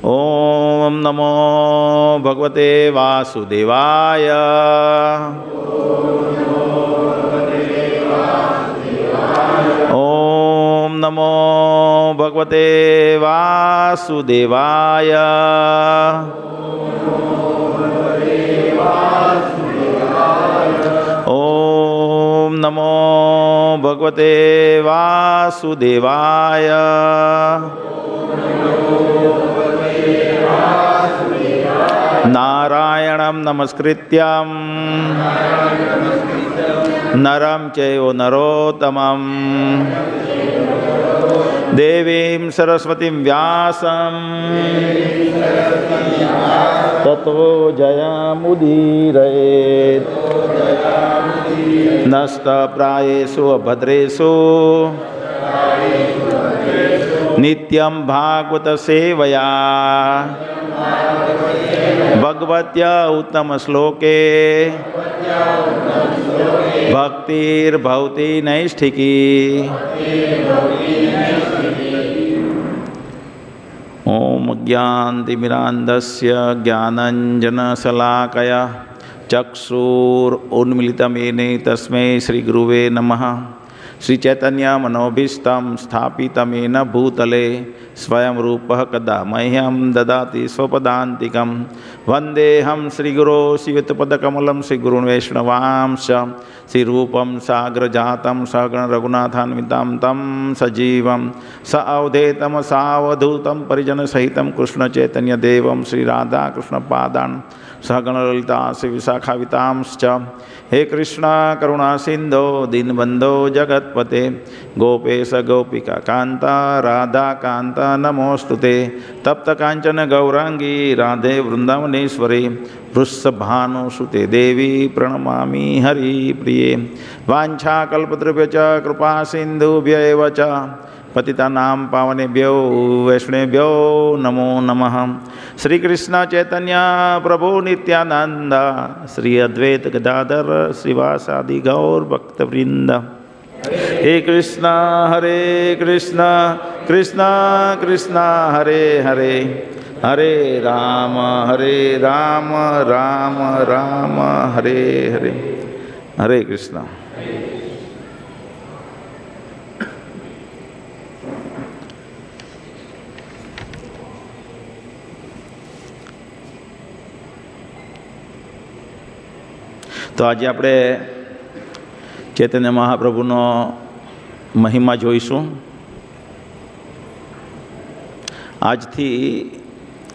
ઓમ નમો ભગવતે વાસુદેવાય. ઓમ નમો ભગવતે વાસુદેવાય. ઓમ નમો ભગવતે વાસુદેવાય. નારાયણં નમસ્કૃત્યં નરં ચૈવ નરોત્તમં દેવીં સરસ્વતીં વ્યાસં તતો જયમુદીરયેત. નસ્તપ્રાયેષુ અભદ્રેષુ નિત્યં ભાગવત સેવયા ભગવત્યા ઉત્તમ શ્લોકે ભક્તિર્ભવતિ નૈષ્ઠિકી. ઓમ જ્ઞાનતિમિરાન્ધસ્ય જ્ઞાનંજનશલાકયા ચક્ષુરુન્મિલિતમેન તસ્મૈ શ્રીગુરવે નમઃ. શ્રી ચૈતન્ય મનોભીષ્ટં સ્થાપિતમેન ભૂતલે સ્વયં રૂપઃ કદા મહ્યં દદાતિ સ્વપદાન્તિકં. વંદેહં શ્રીગુરો શ્રીયુતપદકમલં શ્રીગુરૂन् વૈષ્ણવાંશ્ચ શ્રીરૂપં સાગ્રજાतं સહગણ રઘુનાથાન્વિतं तं સજીવં સાવધેतं સાવધૂतं પરિજનસહિतं કૃષ્ણચૈતન્યદેવં શ્રીરાધાકૃષ્ણપાદાन् સહગણ લલિતા શ્રી વિશાખાવિતાંશ્ચ. હે કૃષ્ણ કરુણા સિંધો દીનબંધો જગત્પતે ગોપેશ ગોપિકા કાંતા રાધા કાંતા નમોસ્તુતે. તપ્ત કાંચન ગૌરાંગી રાધે વૃંદાવનેશ્વરી વૃષભાનુસુતે દેવી પ્રણમામિ હરિપ્રિયે. વાંછાકલ્પતૃભ્યશ્ચ કૃપા સિંધુભ્ય એવ ચ પતિતાનાં પાવનેભ્યો વૈષ્ણવેભ્યો નમો નમઃ. શ્રી કૃષ્ણ ચૈતન્ય પ્રભુ નિત્યાનંદ શ્રી અદ્વૈત ગદાધર શ્રીવાસાદિ ગૌર ભક્તવૃંદ. હે કૃષ્ણ હરે કૃષ્ણ કૃષ્ણ કૃષ્ણ હરે હરે હરે રામ રામ રામ હરે હરે. હરે કૃષ્ણ. તો આજે આપણે ચૈતન્ય મહાપ્રભુનો મહિમા જોઈશું. આજથી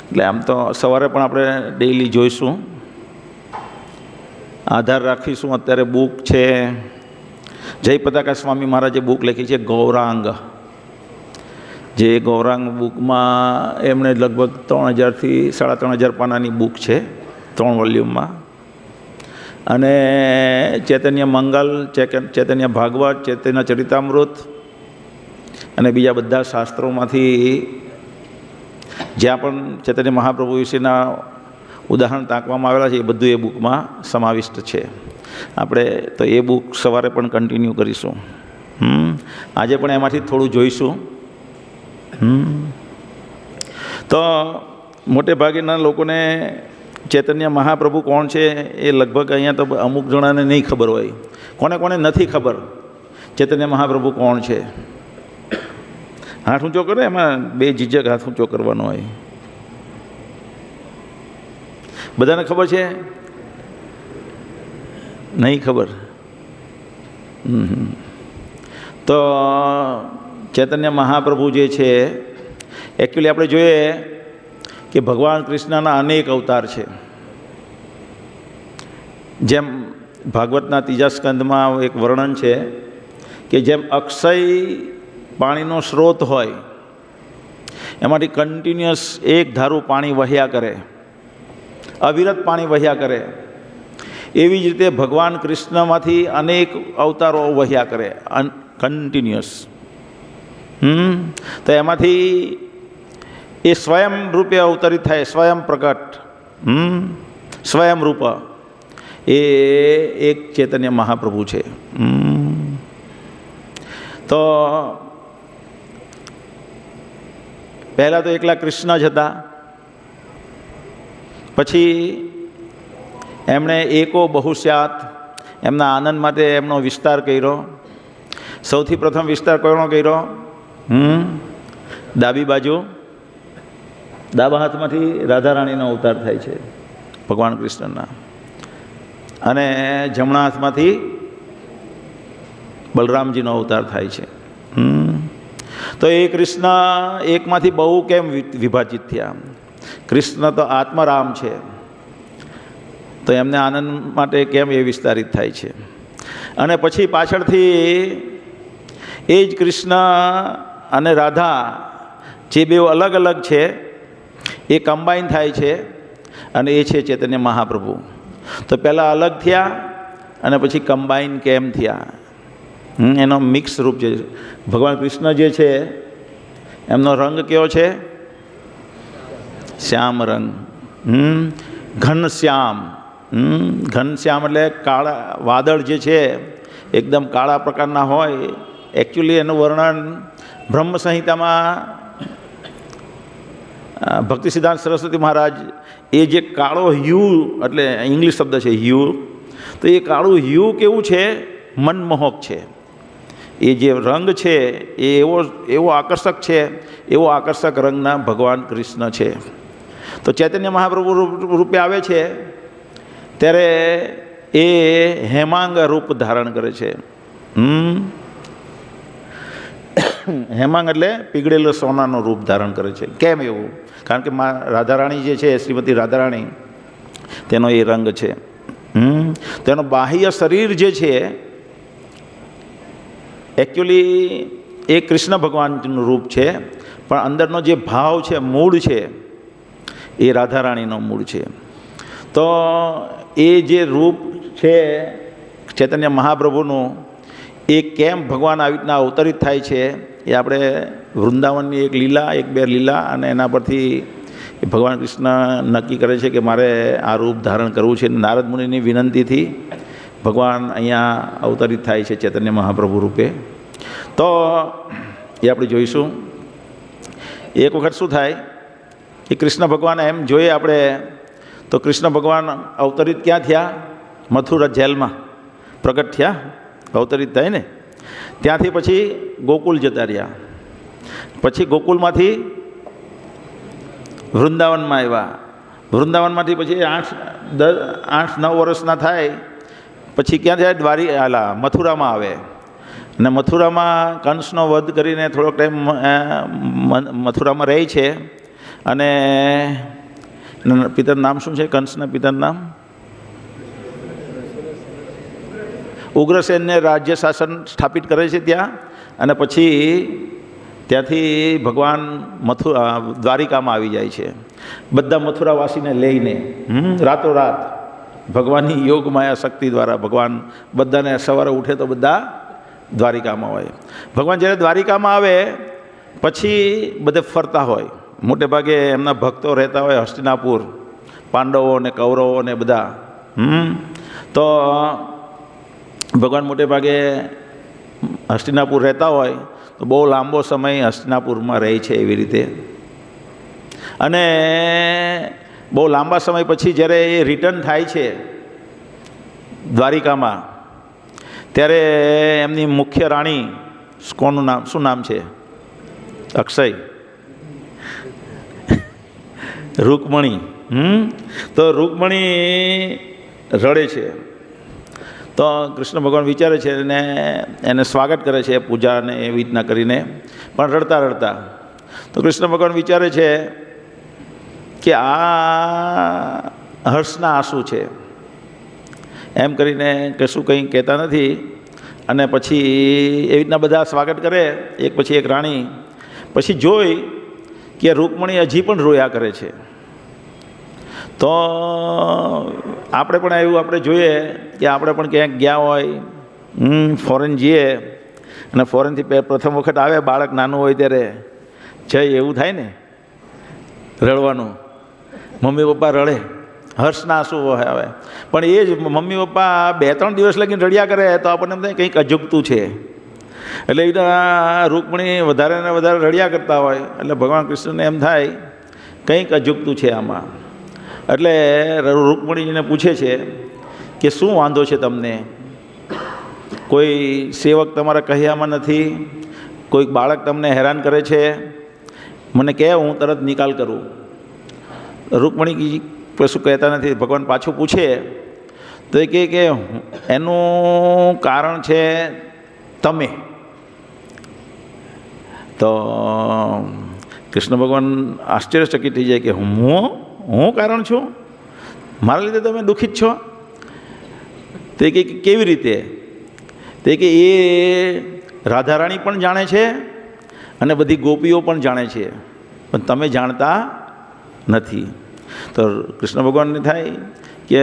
એટલે આમ તો સવારે પણ આપણે ડેઈલી જોઈશું. આધાર રાખીશું. અત્યારે બુક છે જય પતાકા સ્વામી મહારાજે બુક લખી છે ગૌરાંગ. જે ગૌરાંગ બુકમાં એમણે લગભગ 3000થી 3500 પાનાની બુક છે, 3 વોલ્યુમમાં. અને ચૈતન્ય મંગલ, ચૈતન્ય ભાગવત, ચૈતન્ય ચરિતામૃત અને બીજા બધા શાસ્ત્રોમાંથી જ્યાં પણ ચૈતન્ય મહાપ્રભુ વિશેના ઉદાહરણ તાંકવામાં આવેલા છે એ બધું એ બુકમાં સમાવિષ્ટ છે. આપણે તો એ બુક સવારે પણ કન્ટિન્યુ કરીશું. આજે પણ એમાંથી થોડું જોઈશું. તો મોટે ભાગેના લોકોને ચૈતન્ય મહાપ્રભુ કોણ છે એ લગભગ અહીંયા તો અમુક જણાને નહીં ખબર હોય. કોને કોને નથી ખબર ચૈતન્ય મહાપ્રભુ કોણ છે? હાથ ઊંચો કરે, એમાં બે ઝીઝક હાથ ઊંચો કરવાનો હોય. બધાને ખબર છે? નહીં ખબર? તો ચૈતન્ય મહાપ્રભુ જે છે એકચ્યુઅલી આપણે જોઈએ કે ભગવાન કૃષ્ણના અનેક અવતાર છે. જેમ ભાગવતના 3જા સ્કંદમાં એક વર્ણન છે કે જેમ અક્ષય પાણીનો સ્ત્રોત હોય, એમાંથી કન્ટિન્યુઅસ એક ધારું પાણી વહ્યા કરે, અવિરત પાણી વહ્યા કરે, એવી જ રીતે ભગવાન કૃષ્ણમાંથી અનેક અવતારો વહ્યા કરે કન્ટિન્યુઅસ. તો એમાંથી એ સ્વયં રૂપે અવતરિત થાય, સ્વયં પ્રગટ, સ્વયં રૂપ, એ એક ચૈતન્ય મહાપ્રભુ છે. તો પહેલાં તો એકલા કૃષ્ણ જ હતા. પછી એમણે એકો બહુસ્યાત એમના આનંદ માટે એમનો વિસ્તાર કર્યો. સૌથી પ્રથમ વિસ્તાર કોનો કર્યો? ડાબી બાજુ, ડાબા હાથમાંથી રાધારાણીનો અવતાર થાય છે ભગવાન કૃષ્ણના, અને જમણા હાથમાંથી બલરામજીનો અવતાર થાય છે. તો એ કૃષ્ણ એકમાંથી બહુ કેમ વિભાજિત થયા? કૃષ્ણ તો આત્મારામ છે, તો એમને આનંદ માટે કેમ એ વિસ્તારિત થાય છે? અને પછી પાછળથી એ જ કૃષ્ણ અને રાધા જે બે અલગ અલગ છે એ કમ્બાઈન થાય છે, અને એ છે ચૈતન્ય મહાપ્રભુ. તો પહેલાં અલગ થયા અને પછી કમ્બાઈન કેમ થયા? એનો મિક્સ રૂપ છે. ભગવાન કૃષ્ણ જે છે એમનો રંગ કેવો છે? શ્યામ રંગ, ઘનશ્યામ. ઘનશ્યામ એટલે કાળા વાદળ જે છે એકદમ કાળા પ્રકારના હોય. એકચ્યુઅલી એનું વર્ણન બ્રહ્મ સંહિતામાં ભક્તિ સિદ્ધાંત સરસ્વતી મહારાજ એ જે કાળો હ્યુ, એટલે ઇંગ્લિશ શબ્દ છે હ્યુ, તો એ કાળું હ્યુ કેવું છે? મનમોહક છે. એ જે રંગ છે એ એવો આકર્ષક છે, એવો આકર્ષક રંગના ભગવાન કૃષ્ણ છે. તો ચૈતન્ય મહાપ્રભુ રૂપે આવે છે ત્યારે એ હેમાંગ રૂપ ધારણ કરે છે. હેમાંગ એટલે પીગળેલો સોનાનું રૂપ ધારણ કરે છે. કેમ એવું? કારણ કે રાધારાણી જે છે, શ્રીમતી રાધારાણી, તેનો એ રંગ છે. તેનો બાહ્ય શરીર જે છે એકચ્યુઅલી એ કૃષ્ણ ભગવાનનું રૂપ છે, પણ અંદરનો જે ભાવ છે, મૂળ છે, એ રાધારાણીનો મૂળ છે. તો એ જે રૂપ છે ચૈતન્ય મહાપ્રભુનું, એ કેમ ભગવાન આવી રીતના અવતરિત થાય છે એ આપણે વૃંદાવનની એક લીલા, એક બે લીલા, અને એના પરથી ભગવાન કૃષ્ણ નક્કી કરે છે કે મારે આ રૂપ ધારણ કરવું છે. નારદ મુનિની વિનંતીથી ભગવાન અહીંયા અવતરિત થાય છે ચૈતન્ય મહાપ્રભુ રૂપે. તો એ આપણે જોઈશું. એક વખત શું થાય કે કૃષ્ણ ભગવાન એમ જોઈએ આપણે તો કૃષ્ણ ભગવાન અવતરિત ક્યાં થયા? મથુરા જેલમાં પ્રગટ થયા, અવતરિત થાય ને. ત્યાંથી પછી ગોકુલ જતા રહ્યા, પછી ગોકુલમાંથી વૃંદાવનમાં આવ્યા. વૃંદાવનમાંથી પછી 8-9 વર્ષના થાય પછી ક્યાં થાય? મથુરામાં આવે. અને મથુરામાં કંસનો વધ કરીને થોડોક ટાઈમ મથુરામાં રહે છે. અને પિતાનું નામ શું છે? કંસના પિતાનું નામ ઉગ્રસેનને રાજ્ય શાસન સ્થાપિત કરે છે ત્યાં. અને પછી ત્યાંથી ભગવાન દ્વારિકામાં આવી જાય છે બધા મથુરાવાસીને લઈને. રાતોરાત ભગવાનની યોગ માયા શક્તિ દ્વારા ભગવાન બધાને સવારે ઉઠે તો બધા દ્વારિકામાં હોય. ભગવાન જ્યારે દ્વારિકામાં આવે પછી બધે ફરતા હોય. મોટે ભાગે એમના ભક્તો રહેતા હોય હસ્તિનાપુર, પાંડવો અને કૌરવો ને બધા. તો ભગવાન મોટે ભાગે હસ્તિનાપુર રહેતા હોય તો બહુ લાંબો સમય હસ્તિનાપુરમાં રહે છે એવી રીતે. અને બહુ લાંબા સમય પછી જ્યારે એ રિટર્ન થાય છે દ્વારિકામાં, ત્યારે એમની મુખ્ય રાણી, કોનું નામ, શું નામ છે? અક્ષય, રૂકમણી. તો રૂકમણી રડે છે. તો કૃષ્ણ ભગવાન વિચારે છે અને એને સ્વાગત કરે છે, પૂજા અને એવી રીતના કરીને, પણ રડતા રડતા. તો કૃષ્ણ ભગવાન વિચારે છે કે આ હર્ષના આંસુ છે, એમ કરીને કશું કંઈ કહેતા નથી. અને પછી એવી રીતના બધા સ્વાગત કરે એક પછી એક રાણી. પછી જોઈ કે રૂકમણી હજી પણ રોયા કરે છે. તો આપણે પણ એવું આપણે જોઈએ કે આપણે પણ ક્યાંક ગયા હોય, ફોરેન જઈએ અને ફોરેનથી પ્રથમ વખત આવે બાળક નાનું હોય ત્યારે જઈ એવું થાય ને, રડવાનું. મમ્મી પપ્પા રડે, હર્ષના આંસુ આવે. પણ એ જ મમ્મી પપ્પા 2-3 દિવસ લગીને રડ્યા કરે તો આપણને એમ થાય કંઈક અજુગતું છે. એટલે એ રૂકમણી વધારે ને વધારે રડ્યા કરતા હોય એટલે ભગવાન કૃષ્ણને એમ થાય કંઈક અજુગતું છે આમાં. એટલે રૂકમણીજીને પૂછે છે કે શું વાંધો છે તમને? કોઈ સેવક તમારા કહ્યામાં નથી? કોઈક બાળક તમને હેરાન કરે છે? મને કહે, હું તરત નિકાલ કરું. રૂકમણીજી કશું કહેતા નથી. ભગવાન પાછું પૂછે તો એ કહે કે એનું કારણ છે તમે. તો કૃષ્ણ ભગવાન આશ્ચર્યચકિત થઈ જાય કે હું કારણ છું? મારા લીધે તમે દુઃખિત છો? તે કે કેવી રીતે? તે કે એ રાધારાણી પણ જાણે છે અને બધી ગોપીઓ પણ જાણે છે, પણ તમે જાણતા નથી. તો કૃષ્ણ ભગવાનને થાય કે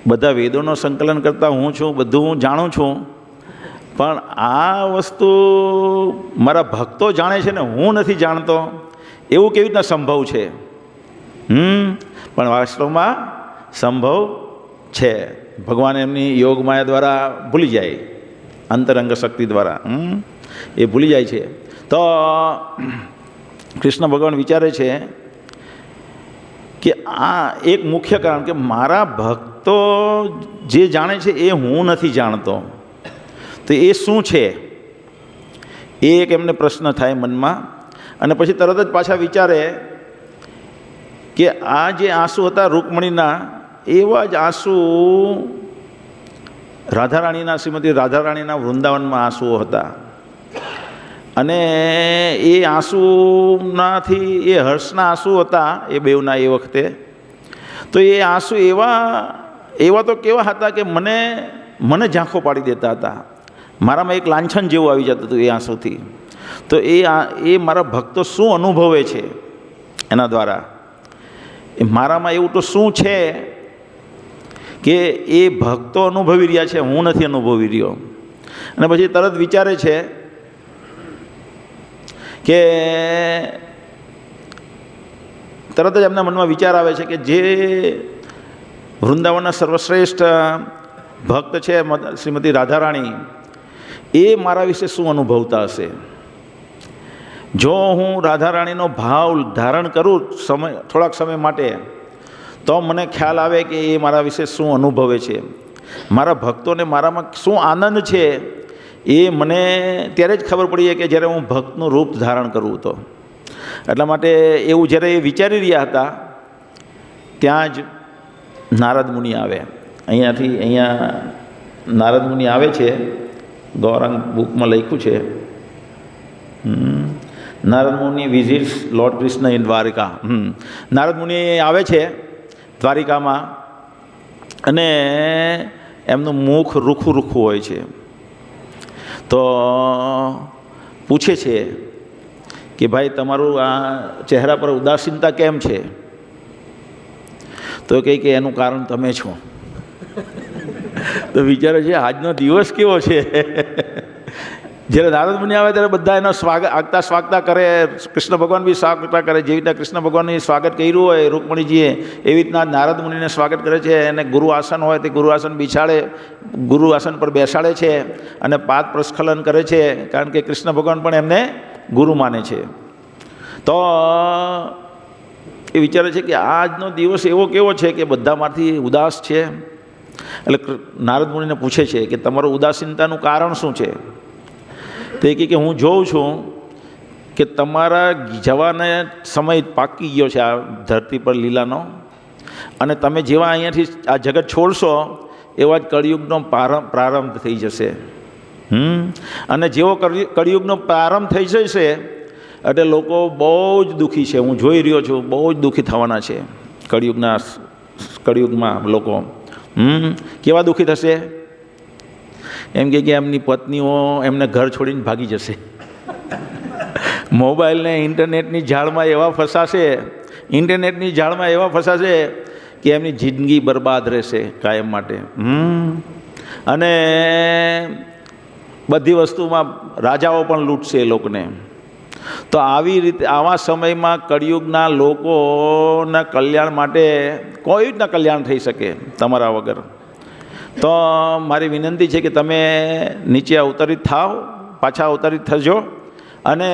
બધા વેદોનો સંકલન કરતા હું છું, બધું હું જાણું છું, પણ આ વસ્તુ મારા ભક્તો જાણે છે ને હું નથી જાણતો, એવું કેવી રીતના સંભવ છે? પણ વાસ્તવમાં સંભવ છે. ભગવાન એમની યોગ માયા દ્વારા ભૂલી જાય, અંતરંગ શક્તિ દ્વારા એ ભૂલી જાય છે. તો કૃષ્ણ ભગવાન વિચારે છે કે આ એક મુખ્ય કારણ કે મારા ભક્તો જે જાણે છે એ હું નથી જાણતો. તો એ શું છે? એ એક એમને પ્રશ્ન થાય મનમાં. અને પછી તરત જ પાછા વિચારે કે આ જે આંસુ હતા રૂકમણીના, એવા જ આંસુ રાધારાણીના, શ્રીમતી રાધારાણીના વૃંદાવનમાં આંસુઓ હતા. અને એ આંસુનાથી, એ હર્ષના આંસુ હતા એ બેવના એ વખતે. તો એ આંસુ એવા તો કેવા હતા કે મને ઝાંખો પાડી દેતા હતા. મારામાં એક લાંછન જેવું આવી જતું હતું એ આંસુથી. તો એ મારા ભક્તો શું અનુભવે છે એના દ્વારા, એ મારામાં એવું તો શું છે કે એ ભક્તો અનુભવી રહ્યા છે, હું નથી અનુભવી રહ્યો. અને પછી તરત વિચારે છે કે તરત જ એમના મનમાં વિચાર આવે છે કે જે વૃંદાવનના સર્વશ્રેષ્ઠ ભક્ત છે શ્રીમતી રાધારાણી, એ મારા વિશે શું અનુભવતા હશે? જો હું રાધારાણીનો ભાવ ધારણ કરું થોડાક સમય માટે, તો મને ખ્યાલ આવે કે એ મારા વિશે શું અનુભવે છે, મારા ભક્તોને મારામાં શું આનંદ છે. એ મને ત્યારે જ ખબર પડી કે જ્યારે હું ભક્તનું રૂપ ધારણ કરું તો. એટલા માટે એવું જ્યારે એ વિચારી રહ્યા હતા, ત્યાં જ નારદ મુનિ આવે. અહીંયા નારદ મુનિ આવે છે. ગૌરાંગ બુકમાં લખ્યું છે, Narad Muni visits lord Krishna in Dwarika. Narad Muni આવે છે દ્વારિકામાં, અને એમનું મુખ રૂખું રૂખું હોય છે. તો પૂછે છે કે ભાઈ તમારું આ ચહેરા પર ઉદાસીનતા કેમ છે? તો કહે કે એનું કારણ તમે છો. તો વિચારે છે આજનો દિવસ કેવો છે. જ્યારે નારદ મુનિ આવે ત્યારે બધા એનો આગતા સ્વાગતા કરે, કૃષ્ણ ભગવાન બી સ્વાગતા કરે. જેવી રીતના કૃષ્ણ ભગવાનનું સ્વાગત કર્યું હોય રૂકમણીજીએ, એવી રીતના નારદ મુનિને સ્વાગત કરે છે. અને ગુરુ આસન હોય તે ગુરુ આસન બિછાડે, ગુરુ આસન પર બેસાડે છે અને પાદ પ્રસ્ખલન કરે છે, કારણ કે કૃષ્ણ ભગવાન પણ એમને ગુરુ માને છે. તો એ વિચારે છે કે આજનો દિવસ એવો કેવો છે કે બધામાંથી ઉદાસ છે. એટલે નારદ મુનિને પૂછે છે કે તમારું ઉદાસીનતાનું કારણ શું છે? તે કહે કે હું જોઉં છું કે તમારા જવાને સમય પાકી ગયો છે આ ધરતી પર લીલાનો, અને તમે જેવા અહીંયાથી આ જગત છોડશો એવા જ કળિયુગનો પ્રારંભ થઈ જશે. અને જેવો કળિયુગનો પ્રારંભ થઈ જશે એટલે લોકો બહુ જ દુઃખી છે. હું જોઈ રહ્યો છું, બહુ જ દુઃખી થવાના છે કળિયુગમાં લોકો. કેવા દુઃખી થશે? એમ કે એમની પત્નીઓ એમને ઘર છોડીને ભાગી જશે. મોબાઈલને ઇન્ટરનેટની જાળમાં એવા ફસાશે કે એમની જિંદગી બરબાદ રહેશે કાયમ માટે. અને બધી વસ્તુમાં રાજાઓ પણ લૂંટશે એ લોકોને. તો આવી રીતે આવા સમયમાં કળિયુગના લોકોના કલ્યાણ માટે કોઈ રીતના કલ્યાણ થઈ શકે તમારા વગર. તો મારી વિનંતી છે કે તમે નીચે અવતરિત થાવ, પાછા અવતરિત થજો, અને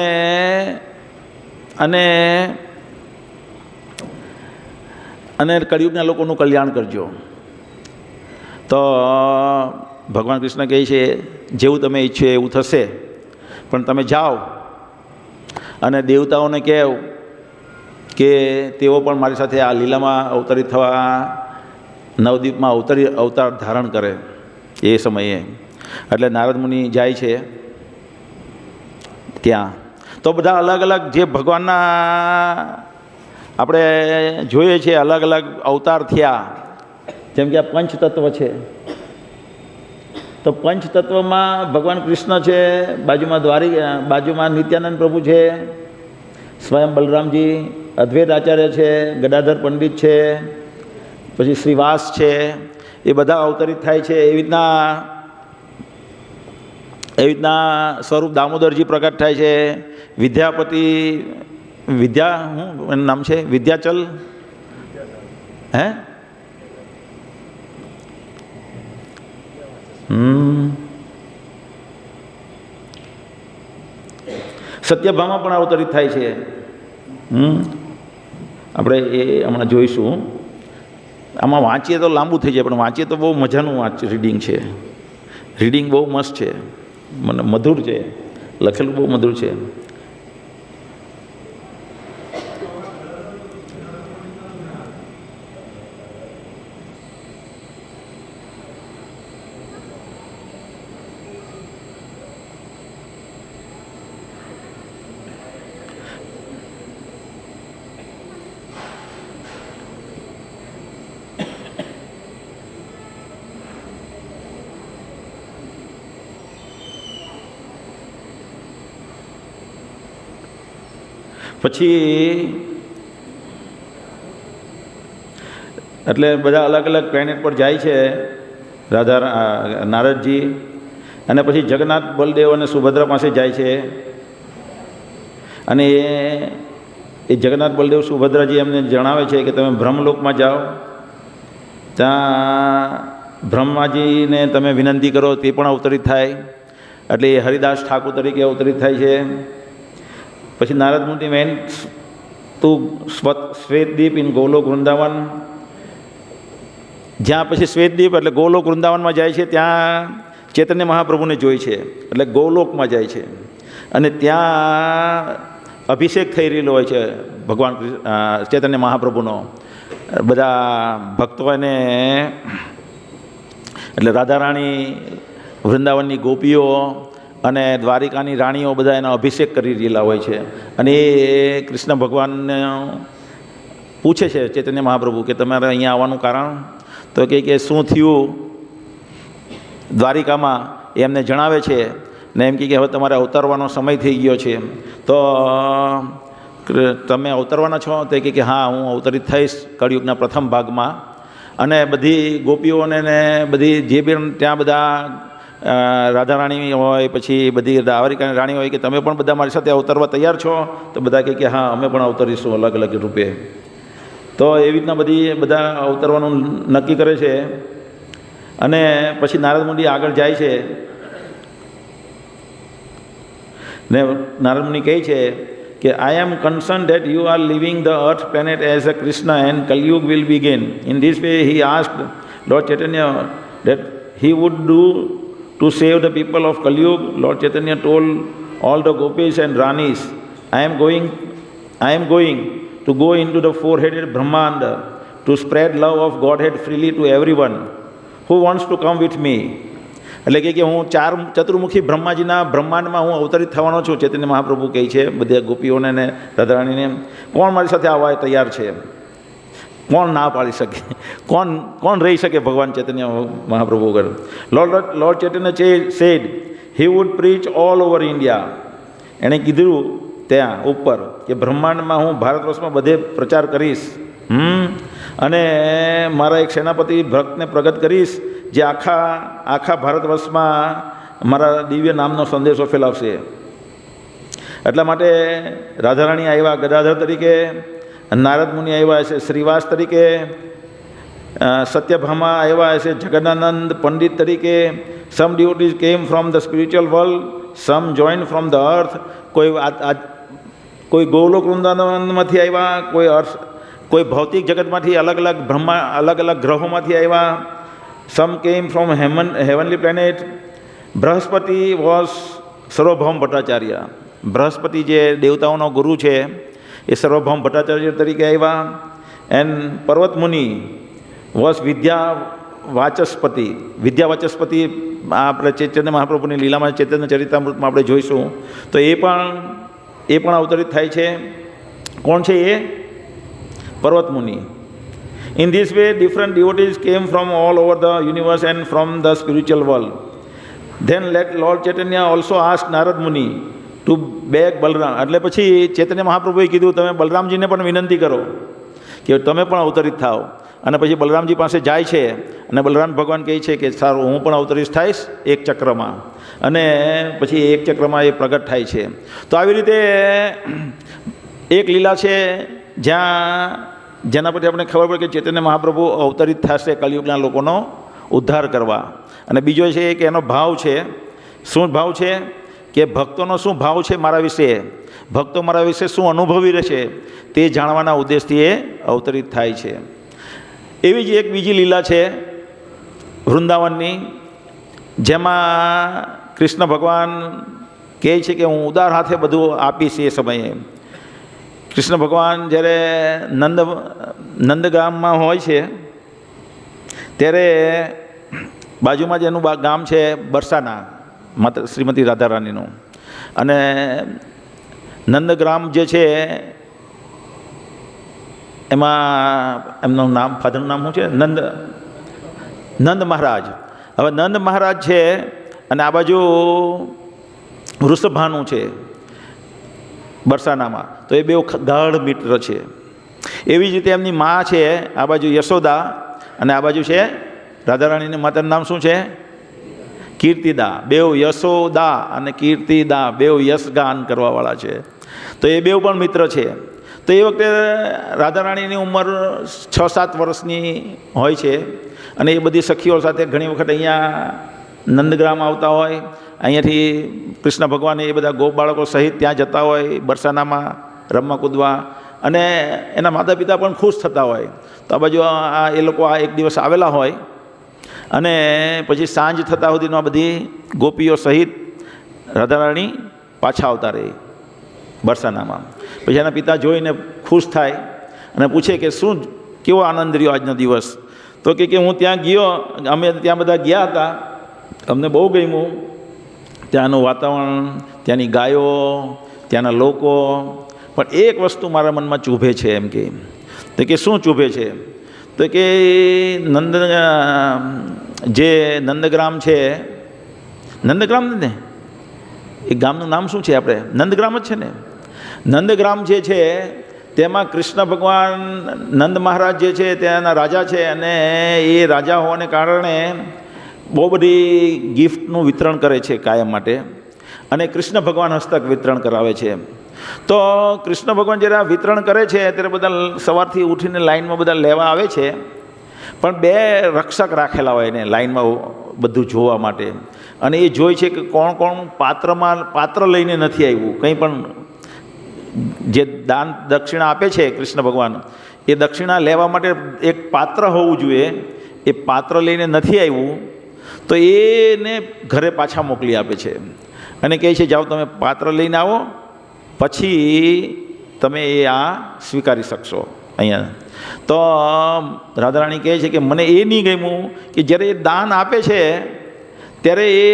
અને કળિયુગના લોકોનું કલ્યાણ કરજો. તો ભગવાન કૃષ્ણ કહે છે જેવું તમે ઈચ્છો એવું થશે, પણ તમે જાઓ અને દેવતાઓને કહો કે તેઓ પણ મારી સાથે આ લીલામાં અવતરિત થવા નવદ્વીપમાં અવતાર ધારણ કરે. એ સમયે એટલે નારદ મુનિ જાય છે ત્યાં. તો બધા અલગ અલગ જે ભગવાનના આપણે જોઈએ છીએ અલગ અલગ અવતાર થયા. જેમ કે આ પંચતત્વ છે, તો પંચતત્વમાં ભગવાન કૃષ્ણ છે, બાજુમાં નિત્યાનંદ પ્રભુ છે, સ્વયં બલરામજી, અદ્વૈત આચાર્ય છે, ગદાધર પંડિત છે, પછી શ્રીવાસ છે, એ બધા અવતરિત થાય છે. એવી રીતના સ્વરૂપ દામોદરજી પ્રગટ થાય છે. વિદ્યાપતિ એનું નામ છે વિદ્યાચલ, હે સત્યભામા પણ અવતરિત થાય છે. આપણે એ હમણાં જોઈશું. આમાં વાંચીએ તો લાંબુ થઈ જાય, પણ વાંચીએ તો બહુ મજાનું રીડિંગ છે. રીડિંગ બહુ મસ્ત છે, મને મધુર છે, લખેલું બહુ મધુર છે. પછી એટલે બધા અલગ અલગ પ્લેનેટ પર જાય છે નારદજી. અને પછી જગન્નાથ બલદેવ અને સુભદ્રા પાસે જાય છે. અને એ જગન્નાથ બલદેવ સુભદ્રાજી એમને જણાવે છે કે તમે બ્રહ્મલોકમાં જાઓ, ત્યાં બ્રહ્માજીને તમે વિનંતી કરો, તે પણ અવતરિત થાય. એટલે એ હરિદાસ ઠાકુર તરીકે અવતરિત થાય છે. પછી Narad Muni went to Shvetadvipa in Golok Vrindavan. જ્યાં પછી શ્વેતદ્વીપ એટલે ગોલોક વૃંદાવનમાં જાય છે, ત્યાં ચૈતન્ય મહાપ્રભુને જોઈ છે, એટલે ગોલોકમાં જાય છે. અને ત્યાં અભિષેક થઈ રહેલો હોય છે ભગવાન ચૈતન્ય મહાપ્રભુનો. બધા ભક્તો એને એટલે રાધારાણી, વૃંદાવનની ગોપીઓ અને દ્વારિકાની રાણીઓ બધા એનો અભિષેક કરી રહેલા હોય છે. અને એ કૃષ્ણ ભગવાનને પૂછે છે ચૈતન્ય મહાપ્રભુ કે તમારે અહીંયા આવવાનું કારણ? તો કે શું થયું દ્વારિકામાં એમને જણાવે છે. ને એમ કે હવે તમારે અવતરવાનો સમય થઈ ગયો છે, તો તમે અવતરવાના છો? તો કે હા, હું અવતરિત થઈશ કળિયુગના પ્રથમ ભાગમાં. અને બધી ગોપીઓને ને બધી જે બી ત્યાં બધા રાધારાણી હોય, પછી બધી દ્વારિકાની રાણી હોય, કે તમે પણ બધા મારી સાથે અવતરવા તૈયાર છો? તો બધા કહે કે હા, અમે પણ અવતરીશું અલગ અલગ રૂપે. તો એવી રીતના બધા અવતરવાનું નક્કી કરે છે. અને પછી નારદ મુનિ આગળ જાય છે ને નારદ મુનિ કહે છે કે આઈ એમ concern that you are leaving the earth planet as a Krishna and Kalyug will begin. In this way he asked Lord Chaitanya that he would do to save the people of Kalyug. Lord Chaitanya told all the gopis and ranis, I am going to go into the four-headed Brahmanda to spread love of Godhead freely to everyone who wants to come with me. એટલે કે હું ચતુર્મુખી બ્રહ્માજીના બ્રહ્માંડમાં હું અવતરિત થવાનો છું, ચૈતન્ય મહાપ્રભુ કહે છે બધા ગોપીઓને ને રાધારાણીને. કોણ મારી સાથે આવવા તૈયાર છે? કોણ ના પાડી શકે? કોણ રહી શકે ભગવાન ચૈતન્ય મહાપ્રભુ વગર? Lord Chaitanya said he would preach all over India. એણે કીધું ત્યાં ઉપર કે બ્રહ્માંડમાં હું ભારત વર્ષમાં બધે પ્રચાર કરીશ, અને મારા એક સેનાપતિ ભક્તને પ્રગટ કરીશ જે આખા ભારત વર્ષમાં મારા દિવ્ય નામનો સંદેશો ફેલાવશે. એટલા માટે રાધારાણી આવ્યા ગદાધર તરીકે, નારદ મુનિ આવ્યા છે શ્રીવાસ તરીકે, સત્યભામા આવ્યા છે જગદાનંદ પંડિત તરીકે. સમ devotees came from the spiritual world, some joined from the earth. કોઈ ગોલોક વૃંદાવનમાંથી આવ્યા, કોઈ ભૌતિક જગતમાંથી અલગ અલગ ગ્રહોમાંથી આવ્યા. Some came from heavenly planet. Brihaspati was Sarvabhauma Bhattacharya. Brihaspati જે દેવતાઓનો ગુરુ છે એ સર્વભૌમ ભટ્ટાચાર્ય તરીકે આવ્યા. એન્ડ પર્વત મુનિ વોઝ વિદ્યાવાચસ્પતિ. વિદ્યાવાચસ્પતિ આપણે ચૈતન્ય મહાપ્રભુની લીલામાં ચૈતન્ય ચરિતામૃતમાં આપણે જોઈશું તો એ પણ અવતરિત થાય છે. કોણ છે એ? પર્વત મુનિ. In this way, different devotees came from all over the universe and from the spiritual world. Then let Lord Chaitanya also ask Narad Muni to beg Balram. એટલે પછી ચૈતન્ય મહાપ્રભુએ કીધું તમે બલરામજીને પણ વિનંતી કરો કે તમે પણ અવતરિત થાઓ. અને પછી બલરામજી પાસે જાય છે અને બલરામ ભગવાન કહે છે કે સારું હું પણ અવતરિત થઈશ એક ચક્રમાં. અને પછી એક ચક્રમાં એ પ્રગટ થાય છે. તો આવી રીતે એક લીલા છે જેના પરથી આપણે ખબર પડે કે ચૈતન્ય મહાપ્રભુ અવતરિત થશે કલિયુગના લોકોનો ઉદ્ધાર કરવા. અને બીજો છે કે એનો ભાવ છે. શું ભાવ છે? કે ભક્તોનો શું ભાવ છે મારા વિશે, ભક્તો મારા વિશે શું અનુભવી રહેશે તે જાણવાના ઉદ્દેશથી એ અવતરિત થાય છે. એવી જ એક બીજી લીલા છે વૃંદાવનની, જેમાં કૃષ્ણ ભગવાન કહે છે કે હું ઉદાર હાથે બધું આપીશ. એ સમયે કૃષ્ણ ભગવાન જ્યારે નંદગામમાં હોય છે ત્યારે બાજુમાં જ એનું ગામ છે બરસાના, માતા શ્રીમતી રાધારાણીનું. અને નંદગ્રામ જે છે એમાં એમનું નામ, ફાધરનું નામ શું છે? નંદ મહારાજ. હવે નંદ મહારાજ છે અને આ બાજુ વૃષભાનું છે બરસાનામાં. તો એ બે ગાઢ મિત્ર છે. એવી જ રીતે એમની મા છે આ બાજુ યશોદા અને આ બાજુ છે રાધારાણીની માતાનું નામ શું છે? કીર્તિદા. બેઉ યશોદા અને કીર્તિદા બેઉ યશગાન કરવાવાળા છે. તો એ બેઉ પણ મિત્ર છે. તો એ વખતે રાધારાણીની ઉંમર 6-7 વર્ષની હોય છે અને એ બધી સખીઓ સાથે ઘણી વખત અહીંયા નંદગ્રામ આવતા હોય. અહીંયાથી કૃષ્ણ ભગવાન એ બધા ગોપ બાળકો સહિત ત્યાં જતા હોય બરસાનામાં રમવા કૂદવા. અને એના માતા પિતા પણ ખુશ થતા હોય. તો આ બાજુ એ લોકો એક દિવસ આવેલા હોય અને પછી સાંજ થતાં સુધીનો આ બધી ગોપીઓ સહિત રાધારાણી પાછા આવતા રહે બરસાનામાં. પછી એના પિતા જોઈને ખુશ થાય અને પૂછે કે શું કેવો આનંદ રહ્યો આજનો દિવસ? તો કે હું ત્યાં ગયો, અમે ત્યાં બધા ગયા હતા, અમને બહુ ગમ્યું ત્યાંનું વાતાવરણ, ત્યાંની ગાયો, ત્યાંના લોકો. પણ એક વસ્તુ મારા મનમાં ચૂભે છે એમ કે. તો કે શું ચૂભે છે? તો કે જે નંદગ્રામ છે, નંદગ્રામ ને એ ગામનું નામ શું છે? આપણે નંદગ્રામ જ છે ને. નંદગ્રામ જે છે તેમાં કૃષ્ણ ભગવાન નંદ મહારાજ જે છે ત્યાંના રાજા છે અને એ રાજા હોવાને કારણે બહુ બધી ગિફ્ટનું વિતરણ કરે છે કાયમ માટે. અને કૃષ્ણ ભગવાન હસ્તક વિતરણ કરાવે છે. તો કૃષ્ણ ભગવાન જ્યારે આ વિતરણ કરે છે ત્યારે બધા સવારથી ઉઠીને લાઈનમાં બધા લેવા આવે છે. પણ 2 રક્ષક રાખેલા હોય એને લાઈનમાં બધું જોવા માટે. અને એ જોઈ છે કે કોણ કોણ પાત્ર લઈને નથી આવ્યું. કંઈ પણ જે દાન દક્ષિણા આપે છે કૃષ્ણ ભગવાન, એ દક્ષિણા લેવા માટે એક પાત્ર હોવું જોઈએ. એ પાત્ર લઈને નથી આવ્યું તો એને ઘરે પાછા મોકલી આપે છે અને કહે છે જાઓ તમે પાત્ર લઈને આવો પછી તમે એ આ સ્વીકારી શકશો અહીંયા. તો રાધારાણી કહે છે કે મને એ નહીં ગમ્યું કે જ્યારે એ દાન આપે છે ત્યારે એ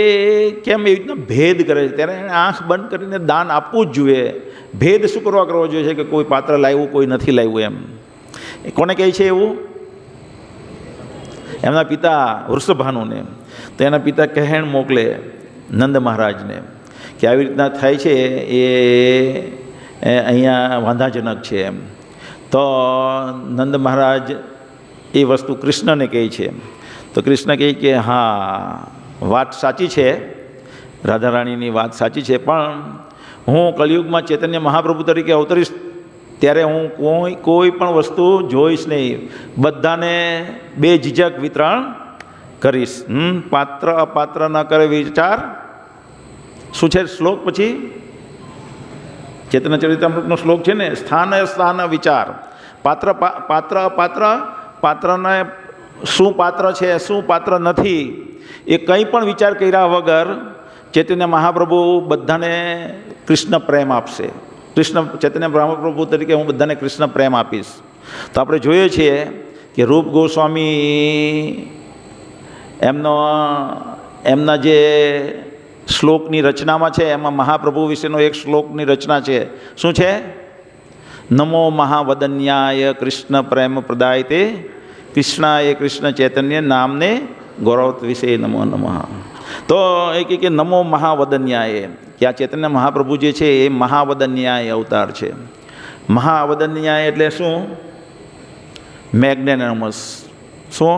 કેમ એવી રીતના ભેદ કરે છે. ત્યારે એને આંખ બંધ કરીને દાન આપવું જ જોઈએ. ભેદ શું કરવો જોઈએ કે કોઈ પાત્ર લાવ્યું કોઈ નથી લાવ્યું એમ. કોને કહે છે એવું? એમના પિતા વૃષભાનુને. તો એના પિતા કહેણ મોકલે નંદ મહારાજને કે આવી રીતના થાય છે એ અહીંયા વાંધાજનક છે એમ. તો નંદ મહારાજ એ વસ્તુ કૃષ્ણને કહે છે. તો કૃષ્ણ કહે કે હા વાત સાચી છે, રાધારાણીની વાત સાચી છે, પણ હું કલિયુગમાં ચૈતન્ય મહાપ્રભુ તરીકે અવતરીશ ત્યારે હું કોઈ પણ વસ્તુ જોઈશ નહીં. બધાને બેઝિઝક વિતરણ કરીશ. પાત્ર અપાત્ર ન કરે વિચાર. શું છે શ્લોક? પછી ચૈતન્ય ચરિતામૃતનો શ્લોક છે ને, સ્થાન સ્થાન વિચાર. પાત્ર અપાત્ર, પાત્રને શું પાત્ર છે શું પાત્ર નથી એ કંઈ પણ વિચાર કર્યા વગર ચૈતન્ય મહાપ્રભુ બધાને કૃષ્ણ પ્રેમ આપશે. ચૈતન્ય મહાપ્રભુ તરીકે હું બધાને કૃષ્ણ પ્રેમ આપીશ. તો આપણે જોઈએ છીએ કે રૂપ ગોસ્વામી એમના જે શ્લોકની રચનામાં છે એમાં મહાપ્રભુ વિશેનો એક શ્લોકની રચના છે. શું છે? નમો મહાવદન્યાય કૃષ્ણ પ્રેમ પ્રદાય તે કૃષ્ણાય કૃષ્ણ ચૈતન્ય નામને ગૌરવ વિશે નમો નમઃ. તો એ કે નમો મહાવદન્યાય, કે આ ચૈતન્ય મહાપ્રભુ જે છે એ મહાવદન્યાય અવતાર છે. મહાવદન્યાય એટલે શું? મેગ્નેનમસ. શું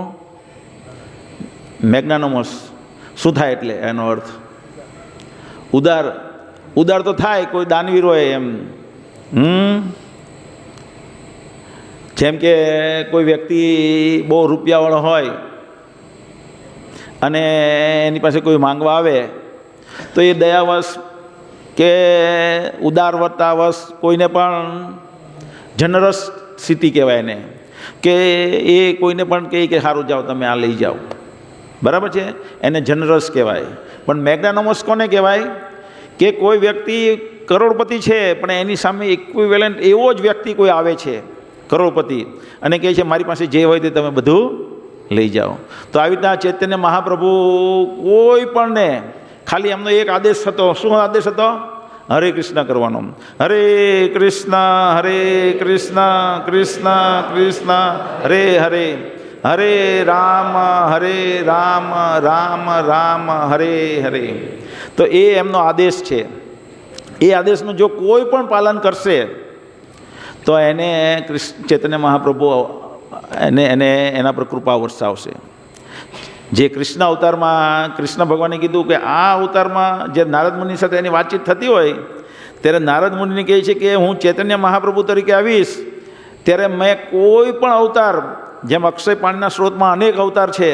મેગ્નાનમસ શું થાય એટલે એનો અર્થ? ઉદાર તો થાય, કોઈ દાનવીર હોય એમ. જેમ કે કોઈ વ્યક્તિ બહુ રૂપિયાવાળો હોય અને એની પાસે કોઈ માંગવા આવે તો એ દયાવશ કે ઉદારવતાવશ કોઈને પણ જનરસ સ્થિતિ કહેવાય એને, કે એ કોઈને પણ કહે કે સારું જાઓ તમે આ લઈ જાઓ, બરાબર છે, એને જનરસ કહેવાય. પણ મેગ્નાનમસ કોને કહેવાય? કે કોઈ વ્યક્તિ કરોડપતિ છે પણ એની સામે ઇક્વિવેલન્ટ એવો જ વ્યક્તિ કોઈ આવે છે કરોડપતિ અને કહે છે મારી પાસે જે હોય તે તમે બધું લઈ જાઓ. તો આવી રીતના ચૈતન્ય મહાપ્રભુ કોઈ પણને ખાલી એમનો એક આદેશ હતો. શું આદેશ હતો? હરે કૃષ્ણ કરવાનો. હરે કૃષ્ણ કૃષ્ણ કૃષ્ણ હરે હરે, હરે રામ રામ રામ હરે હરે. તો એ એમનો આદેશ છે. એ આદેશનું જો કોઈ પણ પાલન કરશે તો એને ચૈતન્ય મહાપ્રભુ એના પર કૃપા વરસાવશે. જે કૃષ્ણ અવતારમાં કૃષ્ણ ભગવાને કીધું કે આ અવતારમાં જે નારદ મુનિ સાથે એની વાતચીત થતી હોય ત્યારે નારદ મુનિને કહે છે કે હું ચૈતન્ય મહાપ્રભુ તરીકે આવીશ ત્યારે મેં કોઈ પણ અવતાર, જેમ અક્ષય પાણીના સ્ત્રોતમાં અનેક અવતાર છે,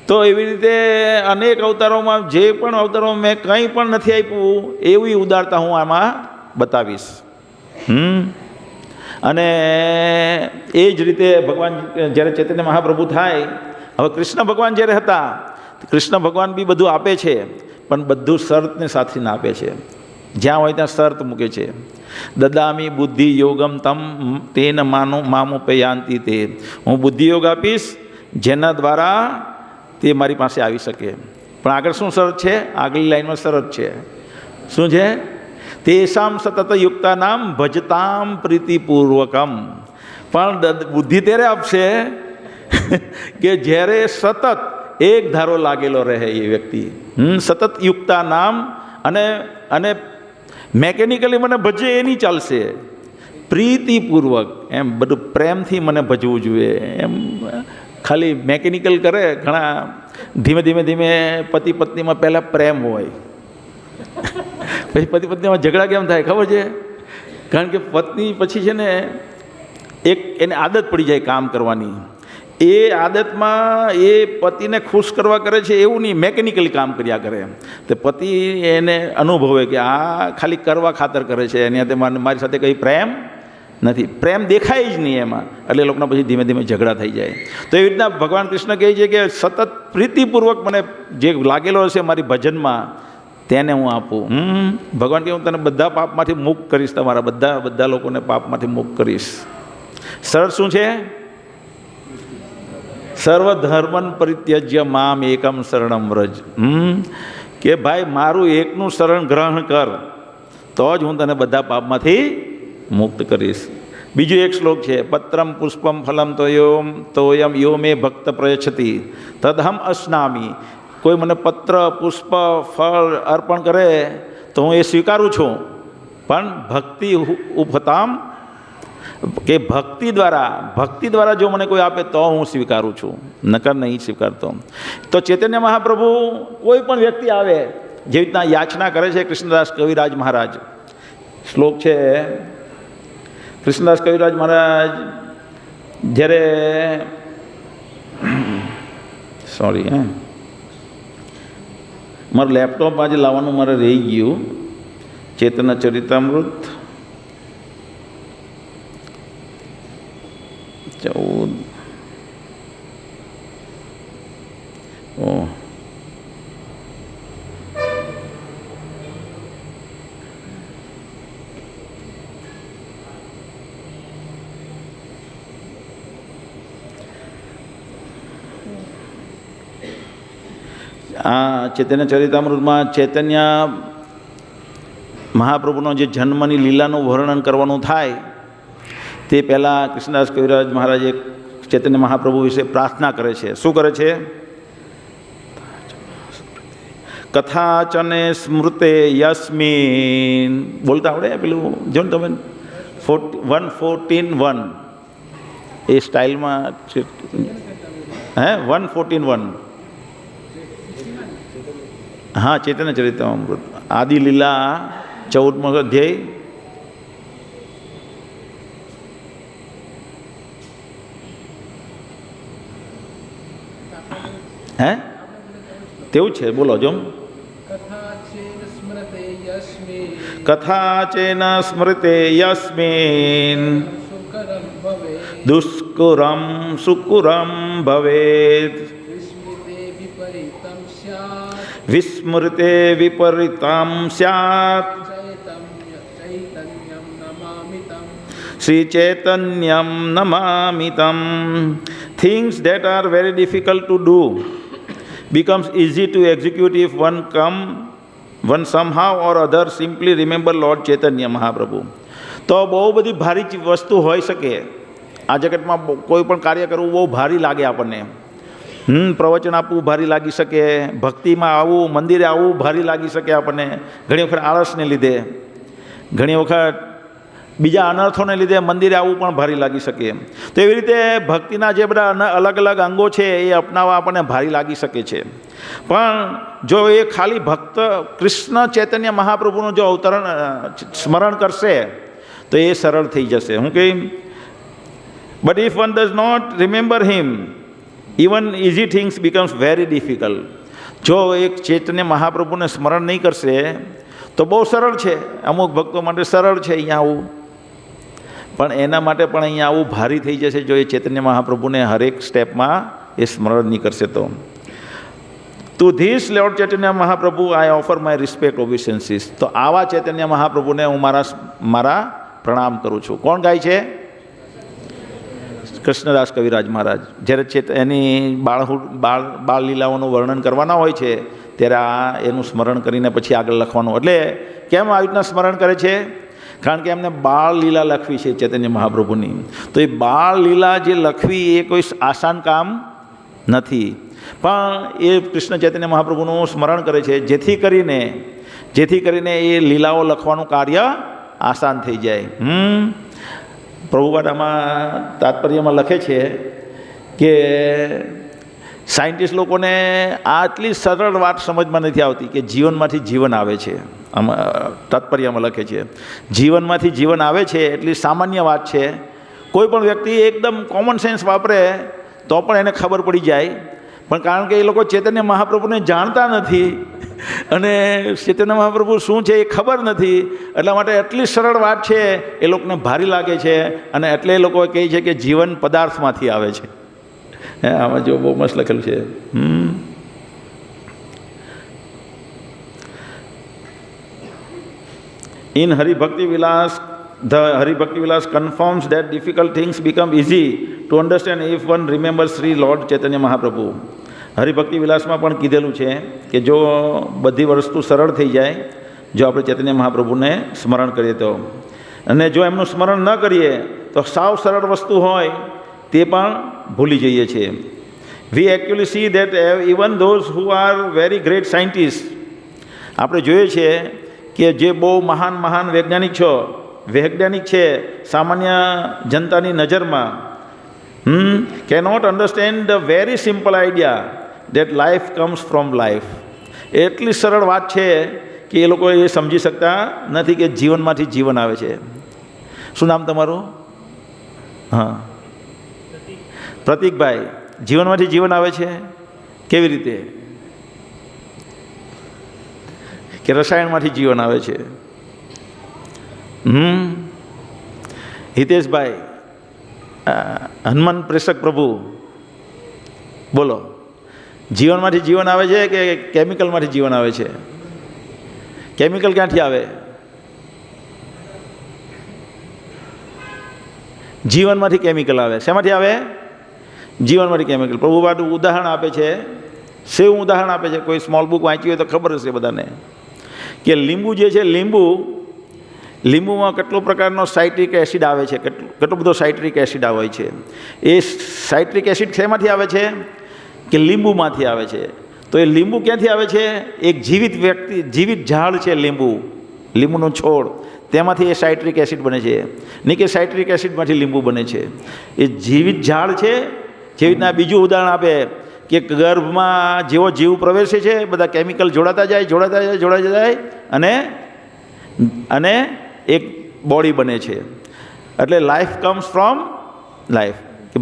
તો એવી રીતે અનેક અવતારોમાં જે પણ અવતારોમાં મેં કંઈ પણ નથી આપ્યું એવી ઉદારતા હું આમાં બતાવીશ. અને એ જ રીતે ભગવાન જ્યારે ચૈતન્ય મહાપ્રભુ થાય, હવે કૃષ્ણ ભગવાન જ્યારે હતા, કૃષ્ણ ભગવાન બી બધું આપે છે પણ બધું શરતને સાથીને આપે છે. જ્યાં હોય ત્યાં શરત મૂકે છે. દદામી બુદ્ધિ યોગમ તમ તેન મામુપયાંતિ તે, હું બુદ્ધિયોગ આપીશ જેના દ્વારા તે મારી પાસે આવી શકે. પણ આગળ શું શરત છે? આગલી લાઈનમાં શરત છે. શું છે? તેષામ સતત યુક્તાનામ ભજતામ પ્રીતિપૂર્વકમ. પણ બુદ્ધિ ત્યારે આપશે કે જ્યારે સતત એક ધારો લાગેલો રહે એ વ્યક્તિ. સતત યુક્તાનામ અને મેકેનિકલી મને ભજે એ નહીં ચાલશે. પ્રીતિપૂર્વક, એમ બધું પ્રેમથી મને ભજવું જોઈએ. એમ ખાલી મેકેનિકલ કરે. ઘણા ધીમે પતિ પત્નીમાં પહેલાં પ્રેમ હોય, પછી પતિ પત્નીમાં ઝઘડા કેમ થાય ખબર છે? કારણ કે પત્ની પછી છે ને એને આદત પડી જાય કામ કરવાની. એ આદતમાં એ પતિને ખુશ કરવા કરે છે એવું નહીં, મેકેનિકલી કામ કર્યા કરે. તો પતિ એને અનુભવે કે આ ખાલી કરવા ખાતર કરે છે, એની સાથે મારી સાથે કંઈ પ્રેમ નથી, પ્રેમ દેખાય જ નહીં એમાં. એટલે એ લોકોના પછી ધીમે ઝઘડા થઈ જાય. તો એવી રીતના ભગવાન કૃષ્ણ કહે છે કે સતત પ્રીતિપૂર્વક મને જે લાગેલો હશે મારી ભજનમાં તેને હું આપું. ભગવાન કહે હું તને બધા પાપમાંથી મુક્ત કરીશ, તમારા બધા લોકોને પાપમાંથી મુક્ત કરીશ. શરત શું છે? સર્વધર્મન પરિત્યજ્ય મામ એકમ શરણમ વ્રજ. કે ભાઈ મારું એકનું શરણ ગ્રહણ કર તો જ હું તને બધા પાપમાંથી મુક્ત કરીશ. બીજું એક શ્લોક છે, પત્રમ પુષ્પમ ફલમ તોયમ યો મે ભક્ત પ્રયચ્છતિ તદહમ અશ્નામી. કોઈ મને પત્ર પુષ્પ ફળ અર્પણ કરે તો હું એ સ્વીકારું છું, પણ ભક્તિ ઉપહતામ, કે ભક્તિ દ્વારા જો મને કોઈ આપે તો હું સ્વીકારું છું, નકર નહીં સ્વીકારતો. તો ચૈતન્ય મહાપ્રભુ કોઈ પણ વ્યક્તિ આવે જેવી રીતના યાચના કરે છે કૃષ્ણદાસ કવિરાજ મહારાજ. શ્લોક છે, કૃષ્ણદાસ કવિરાજ મહારાજ જ્યારે મારું લેપટોપ આજે લાવવાનું મારે રહી ગયું. ચેતન ચરિતામૃત 14 ઓહ આ ચૈતન્ય ચરિતામૃતમાં ચૈતન્ય મહાપ્રભુનો જે જન્મની લીલાનું વર્ણન કરવાનું થાય તે પહેલાં કૃષ્ણદાસ કવિરાજ મહારાજે ચૈતન્ય મહાપ્રભુ વિશે પ્રાર્થના કરે છે. શું કરે છે? કથાચને સ્મૃતે યસ્મિન. બોલતા આવડે પેલું જો ને તમે 114:1 એ સ્ટાઇલમાં હે 114:1 હા ચૈતન્ય ચરિતામૃત આદિ લીલા 14મો અધ્યાય હે તેવું છે બોલો જો કથા ચેન સ્મૃતે યસ્મિન દુષ્કુરમ સુકુરમ ભવેત વિસ્મૃતે વિપરીતમ સ્યાત શ્રી ચૈતન્યમ નમામિતમ. Things that are very difficult to do becomes easy to execute if one somehow or other simply remember Lord Chaitanya Mahaprabhu. તો બહુ બધી ભારી વસ્તુ હોઈ શકે આ જગતમાં. કોઈ પણ કાર્ય કરવું બહુ ભારી લાગે આપણને. પ્રવચન આપવું ભારી લાગી શકે, ભક્તિમાં આવવું, મંદિરે આવવું ભારી લાગી શકે આપણને. ઘણી વખત આળસને લીધે, ઘણી વખત બીજા અનર્થોને લીધે મંદિરે આવવું પણ ભારી લાગી શકે. તો એવી રીતે ભક્તિના જે બધા અલગ અલગ અંગો છે એ અપનાવવા આપણને ભારી લાગી શકે છે. પણ જો એ ખાલી ભક્ત કૃષ્ણ ચૈતન્ય મહાપ્રભુનું જો અવતરણ સ્મરણ કરશે તો એ સરળ થઈ જશે. હું કહી but if one does not remember him even easy things becomes very difficult. જો એક ચૈતન્ય મહાપ્રભુને સ્મરણ નહીં કરશે તો બહુ સરળ છે. અમુક ભક્તો માટે સરળ છે અહીંયા આવું, પણ એના માટે પણ અહીંયા આવું ભારી થઈ જશે જો એ ચૈતન્ય મહાપ્રભુને હરેક સ્ટેપમાં એ સ્મરણ નહીં કરશે તો. To this lord Chaitanya Mahaprabhu I offer my respect obeisances. તો આવા ચૈતન્ય મહાપ્રભુને હું મારા પ્રણામ કરું છું. કોણ ગાય છે? કૃષ્ણદાસ કવિરાજ મહારાજ. જ્યારે એની બાળ લીલાઓનું વર્ણન કરવાના હોય છે ત્યારે આ એનું સ્મરણ કરીને પછી આગળ લખવાનું. એટલે કેમ આવી રીતના સ્મરણ કરે છે? કારણ કે એમને બાળ લીલા લખવી છે ચૈતન્ય મહાપ્રભુની. તો એ બાળ લીલા જે લખવી એ કોઈ આસાન કામ નથી, પણ એ કૃષ્ણ ચૈતન્ય મહાપ્રભુનું સ્મરણ કરે છે જેથી કરીને એ લીલાઓ લખવાનું કાર્ય આસાન થઈ જાય. પ્રભુપાદામાં તાત્પર્યમાં લખે છે કે સાયન્ટિસ્ટ લોકોને આટલી સરળ વાત સમજમાં નથી આવતી કે જીવનમાંથી જીવન આવે છે. આમાં તાત્પર્યમાં લખે છે જીવનમાંથી જીવન આવે છે એટલી સામાન્ય વાત છે. કોઈ પણ વ્યક્તિ એકદમ કોમન સેન્સ વાપરે તો પણ એને ખબર પડી જાય, પણ કારણ કે એ લોકો ચૈતન્ય મહાપ્રભુને જાણતા નથી અને ચૈતન્ય મહાપ્રભુ શું છે એ ખબર નથી, એટલા માટે એટલી સરળ વાત છે એ લોકોને ભારી લાગે છે અને એટલે એ લોકો કહે છે કે જીવન પદાર્થમાંથી આવે છે. આમાં જો બહુ મસ્ત લખેલું છે. In Haribhakti Vilas the Haribhakti Vilas confirms that difficult things become easy to understand if one remembers Sri Lord Chaitanya Mahaprabhu. Haribhakti વિલાસમાં પણ કીધેલું છે કે જો બધી વસ્તુ સરળ થઈ જાય જો આપણે ચૈતન્ય મહાપ્રભુને સ્મરણ કરીએ તો. અને જો એમનું સ્મરણ ન કરીએ તો સાવ સરળ વસ્તુ હોય તે પણ ભૂલી જઈએ છીએ. વી actually see that even those who are very great scientist, આપણે જોઈએ છીએ કે જે બહુ મહાન વૈજ્ઞાનિક છે સામાન્ય જનતાની નજરમાં cannot understand the very simple idea that life comes from life. એટલી સરળ વાત છે કે એ લોકો એ સમજી શકતા નથી કે જીવનમાંથી જીવન આવે છે. શું નામ તમારું? હા, પ્રતિકભાઈ. જીવનમાંથી જીવન આવે છે કેવી રીતે? કે રસાયણમાંથી જીવન આવે છે? હિતેશભાઈ હનુમાન પ્રેષક પ્રભુ, બોલો, જીવનમાંથી જીવન આવે છે કે કેમિકલમાંથી જીવન આવે છે? કેમિકલ ક્યાંથી આવે? જીવનમાંથી કેમિકલ આવે. શેમાંથી આવે? જીવનમાંથી કેમિકલ. પ્રભુપાદ ઉદાહરણ આપે છે, સેવું ઉદાહરણ આપે છે. કોઈ સ્મોલ બુક વાંચી હોય તો ખબર હશે બધાને કે લીંબુ જે છે, લીંબુમાં કેટલો પ્રકારનો સાઇટ્રિક એસિડ આવે છે, કેટલો બધો સાઇટ્રિક એસિડ આવે છે. એ સાઇટ્રિક એસિડ શેમાંથી આવે છે? કે લીંબુમાંથી આવે છે. તો એ લીંબુ ક્યાંથી આવે છે? એક જીવિત ઝાડ છે લીંબુનો છોડ, તેમાંથી એ સાઇટ્રિક એસિડ બને છે. નહીં કે સાઇટ્રિક એસિડમાંથી લીંબુ બને છે. એ જીવિત ઝાડ છે. જેવી રીતના બીજું ઉદાહરણ આપે કે ગર્ભમાં જેવો જીવ પ્રવેશે છે, બધા કેમિકલ જોડાતા જાય અને એક બોડી બને છે. એટલે લાઈફ કમ્સ ફ્રોમ લાઈફ. કે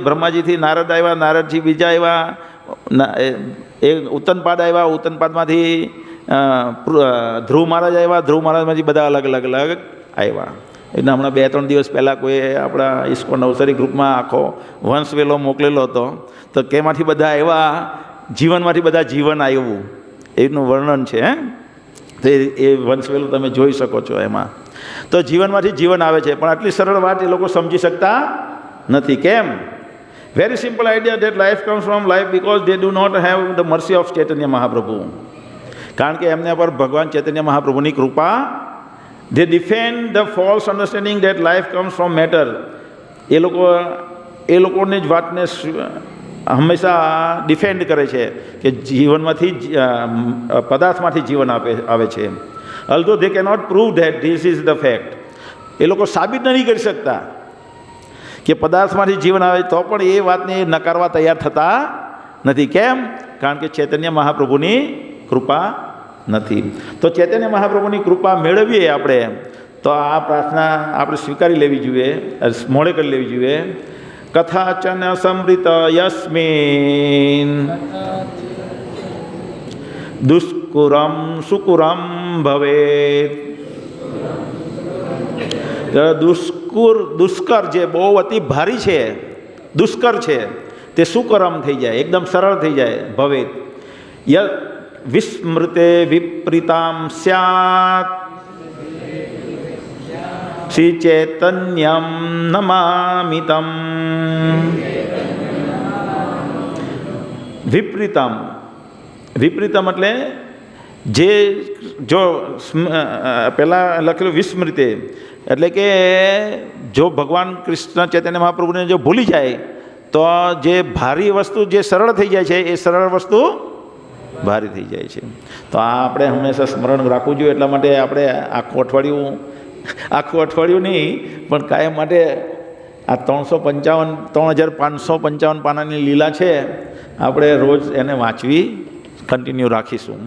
બ્રહ્માજીથી નારદ આવ્યા, નારદજી બીજા આવ્યા, એ ઉત્તનપાદ આવ્યા, ઉત્તનપાદમાંથી ધ્રુવ મહારાજ આવ્યા, ધ્રુવ મહારાજમાંથી બધા અલગ આવ્યા. એટલે હમણાં 2-3 દિવસ પહેલાં કોઈ આપણા ઇસ્કોન નવસારી ગ્રુપમાં આખો વંશવેલો મોકલેલો હતો. તો કેમાંથી બધા આવ્યા? જીવનમાંથી બધા જીવન આવ્યું, એનું વર્ણન છે. તો એ વંશવેલો તમે જોઈ શકો છો એમાં. તો જીવનમાંથી જીવન આવે છે, પણ આટલી સરળ વાત એ લોકો સમજી શકતા નથી. કેમ? Very simple idea that life comes from life because they do not have the mercy of Chaitanya Mahaprabhu. કારણ કે એમને પર ભગવાન ચૈતન્ય મહાપ્રભુની કૃપા. They defend the false understanding that life comes from matter. એ લોકોની જ વાતને હંમેશા ડિફેન્ડ કરે છે કે જીવનમાંથી પદાર્થમાંથી જીવન આવે છે. Although they cannot prove that this is the fact. એ લોકો સાબિત નથી કરી શકતા કે પદાર્થમાંથી જીવન આવે, તો પણ એ વાતને નકારવા તૈયાર થતા નથી. કેમ? કારણ કે ચૈતન્ય મહાપ્રભુની કૃપા નથી. તો ચૈતન્ય મહાપ્રભુની કૃપા મેળવીએ આપણે, તો આ પ્રાર્થના આપણે સ્વીકારી લેવી જોઈએ, મોડે કરી લેવી જોઈએ. કથાચન સમૃત યસ્મિન દુષ્કુરમ સુકુરમ ભવેત. દુષ્કર જે બહુ અતિ ભારી છે, દુષ્કર છે, તે સુકરમ થઈ જાય, એકદમ સરળ થઈ જાય. ભવેત વિસ્મૃતે વિપરીતામ સ્યાત શ્રી ચૈતન્યમ નમામિતમ. વિપરીતમ એટલે જે, જો પહેલાં લખેલું વિસ્મૃતે એટલે કે જો ભગવાન કૃષ્ણ ચૈતન્ય મહાપ્રભુને જો ભૂલી જાય તો જે ભારી વસ્તુ જે સરળ થઈ જાય છે, એ સરળ વસ્તુ ભારી થઈ જાય છે. તો આ આપણે હંમેશા સ્મરણ રાખવું જોઈએ. એટલા માટે આપણે આખું અઠવાડિયું નહીં, પણ કાયમ માટે આ 3555 પાનાની લીલા છે, આપણે રોજ એને વાંચવી કન્ટિન્યુ રાખીશું.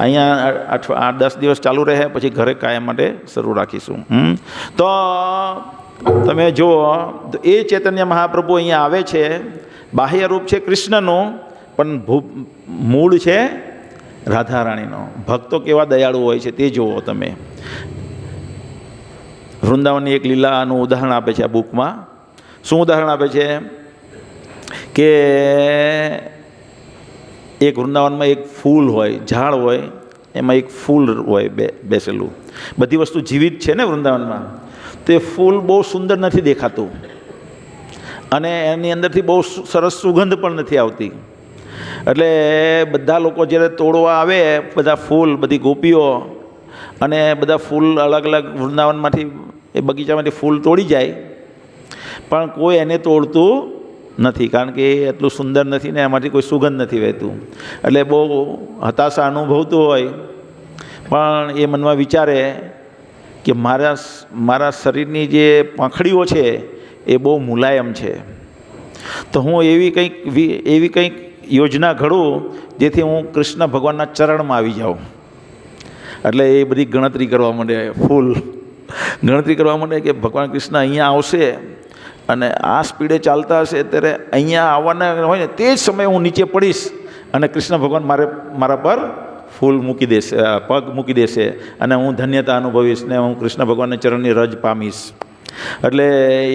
અહીંયા 8-10 દિવસ ચાલુ રહે, પછી ઘરે કાયમ માટે શરૂ રાખીશું. તો તમે જુઓ, તો એ ચૈતન્ય મહાપ્રભુ અહીંયા આવે છે. બાહ્ય રૂપ છે કૃષ્ણનું, પણ મૂળ છે રાધારાણીનો. ભક્તો કેવા દયાળુ હોય છે તે જુઓ તમે. વૃંદાવનની એક લીલાનું ઉદાહરણ આપે છે આ બુકમાં. શું ઉદાહરણ આપે છે? કે એક વૃંદાવનમાં એક ફૂલ હોય, ઝાડ હોય, એમાં એક ફૂલ હોય બેસેલું. બધી વસ્તુ જીવિત છે ને વૃંદાવનમાં. તે ફૂલ બહુ સુંદર નથી દેખાતું, અને એની અંદરથી બહુ સરસ સુગંધ પણ નથી આવતી. એટલે બધા લોકો જ્યારે તોડવા આવે, બધા ફૂલ, બધી ગોપીઓ અને બધા ફૂલ અલગ અલગ વૃંદાવનમાંથી, એ બગીચામાંથી ફૂલ તોડી જાય, પણ કોઈ એને તોડતું નથી, કારણ કે એ એટલું સુંદર નથી ને એમાંથી કોઈ સુગંધ નથી વહેતું. એટલે બહુ હતાશા અનુભવતું હોય, પણ એ મનમાં વિચારે કે મારા શરીરની જે પાંખડીઓ છે એ બહુ મુલાયમ છે, તો હું એવી કંઈક યોજના ઘડું જેથી હું કૃષ્ણ ભગવાનના ચરણમાં આવી જાઉં. એટલે એ બધી ગણતરી કરવા માંડે, ગણતરી કરવા માંડે કે ભગવાન કૃષ્ણ અહીંયા આવશે અને આ સ્પીડે ચાલતા હશે, ત્યારે અહીંયા આવવાના હોય ને તે જ સમયે હું નીચે પડીશ અને કૃષ્ણ ભગવાન મારા પર ફૂલ મૂકી દેશે, પગ મૂકી દેશે, અને હું ધન્યતા અનુભવીશ ને હું કૃષ્ણ ભગવાનના ચરણની રજ પામીશ. એટલે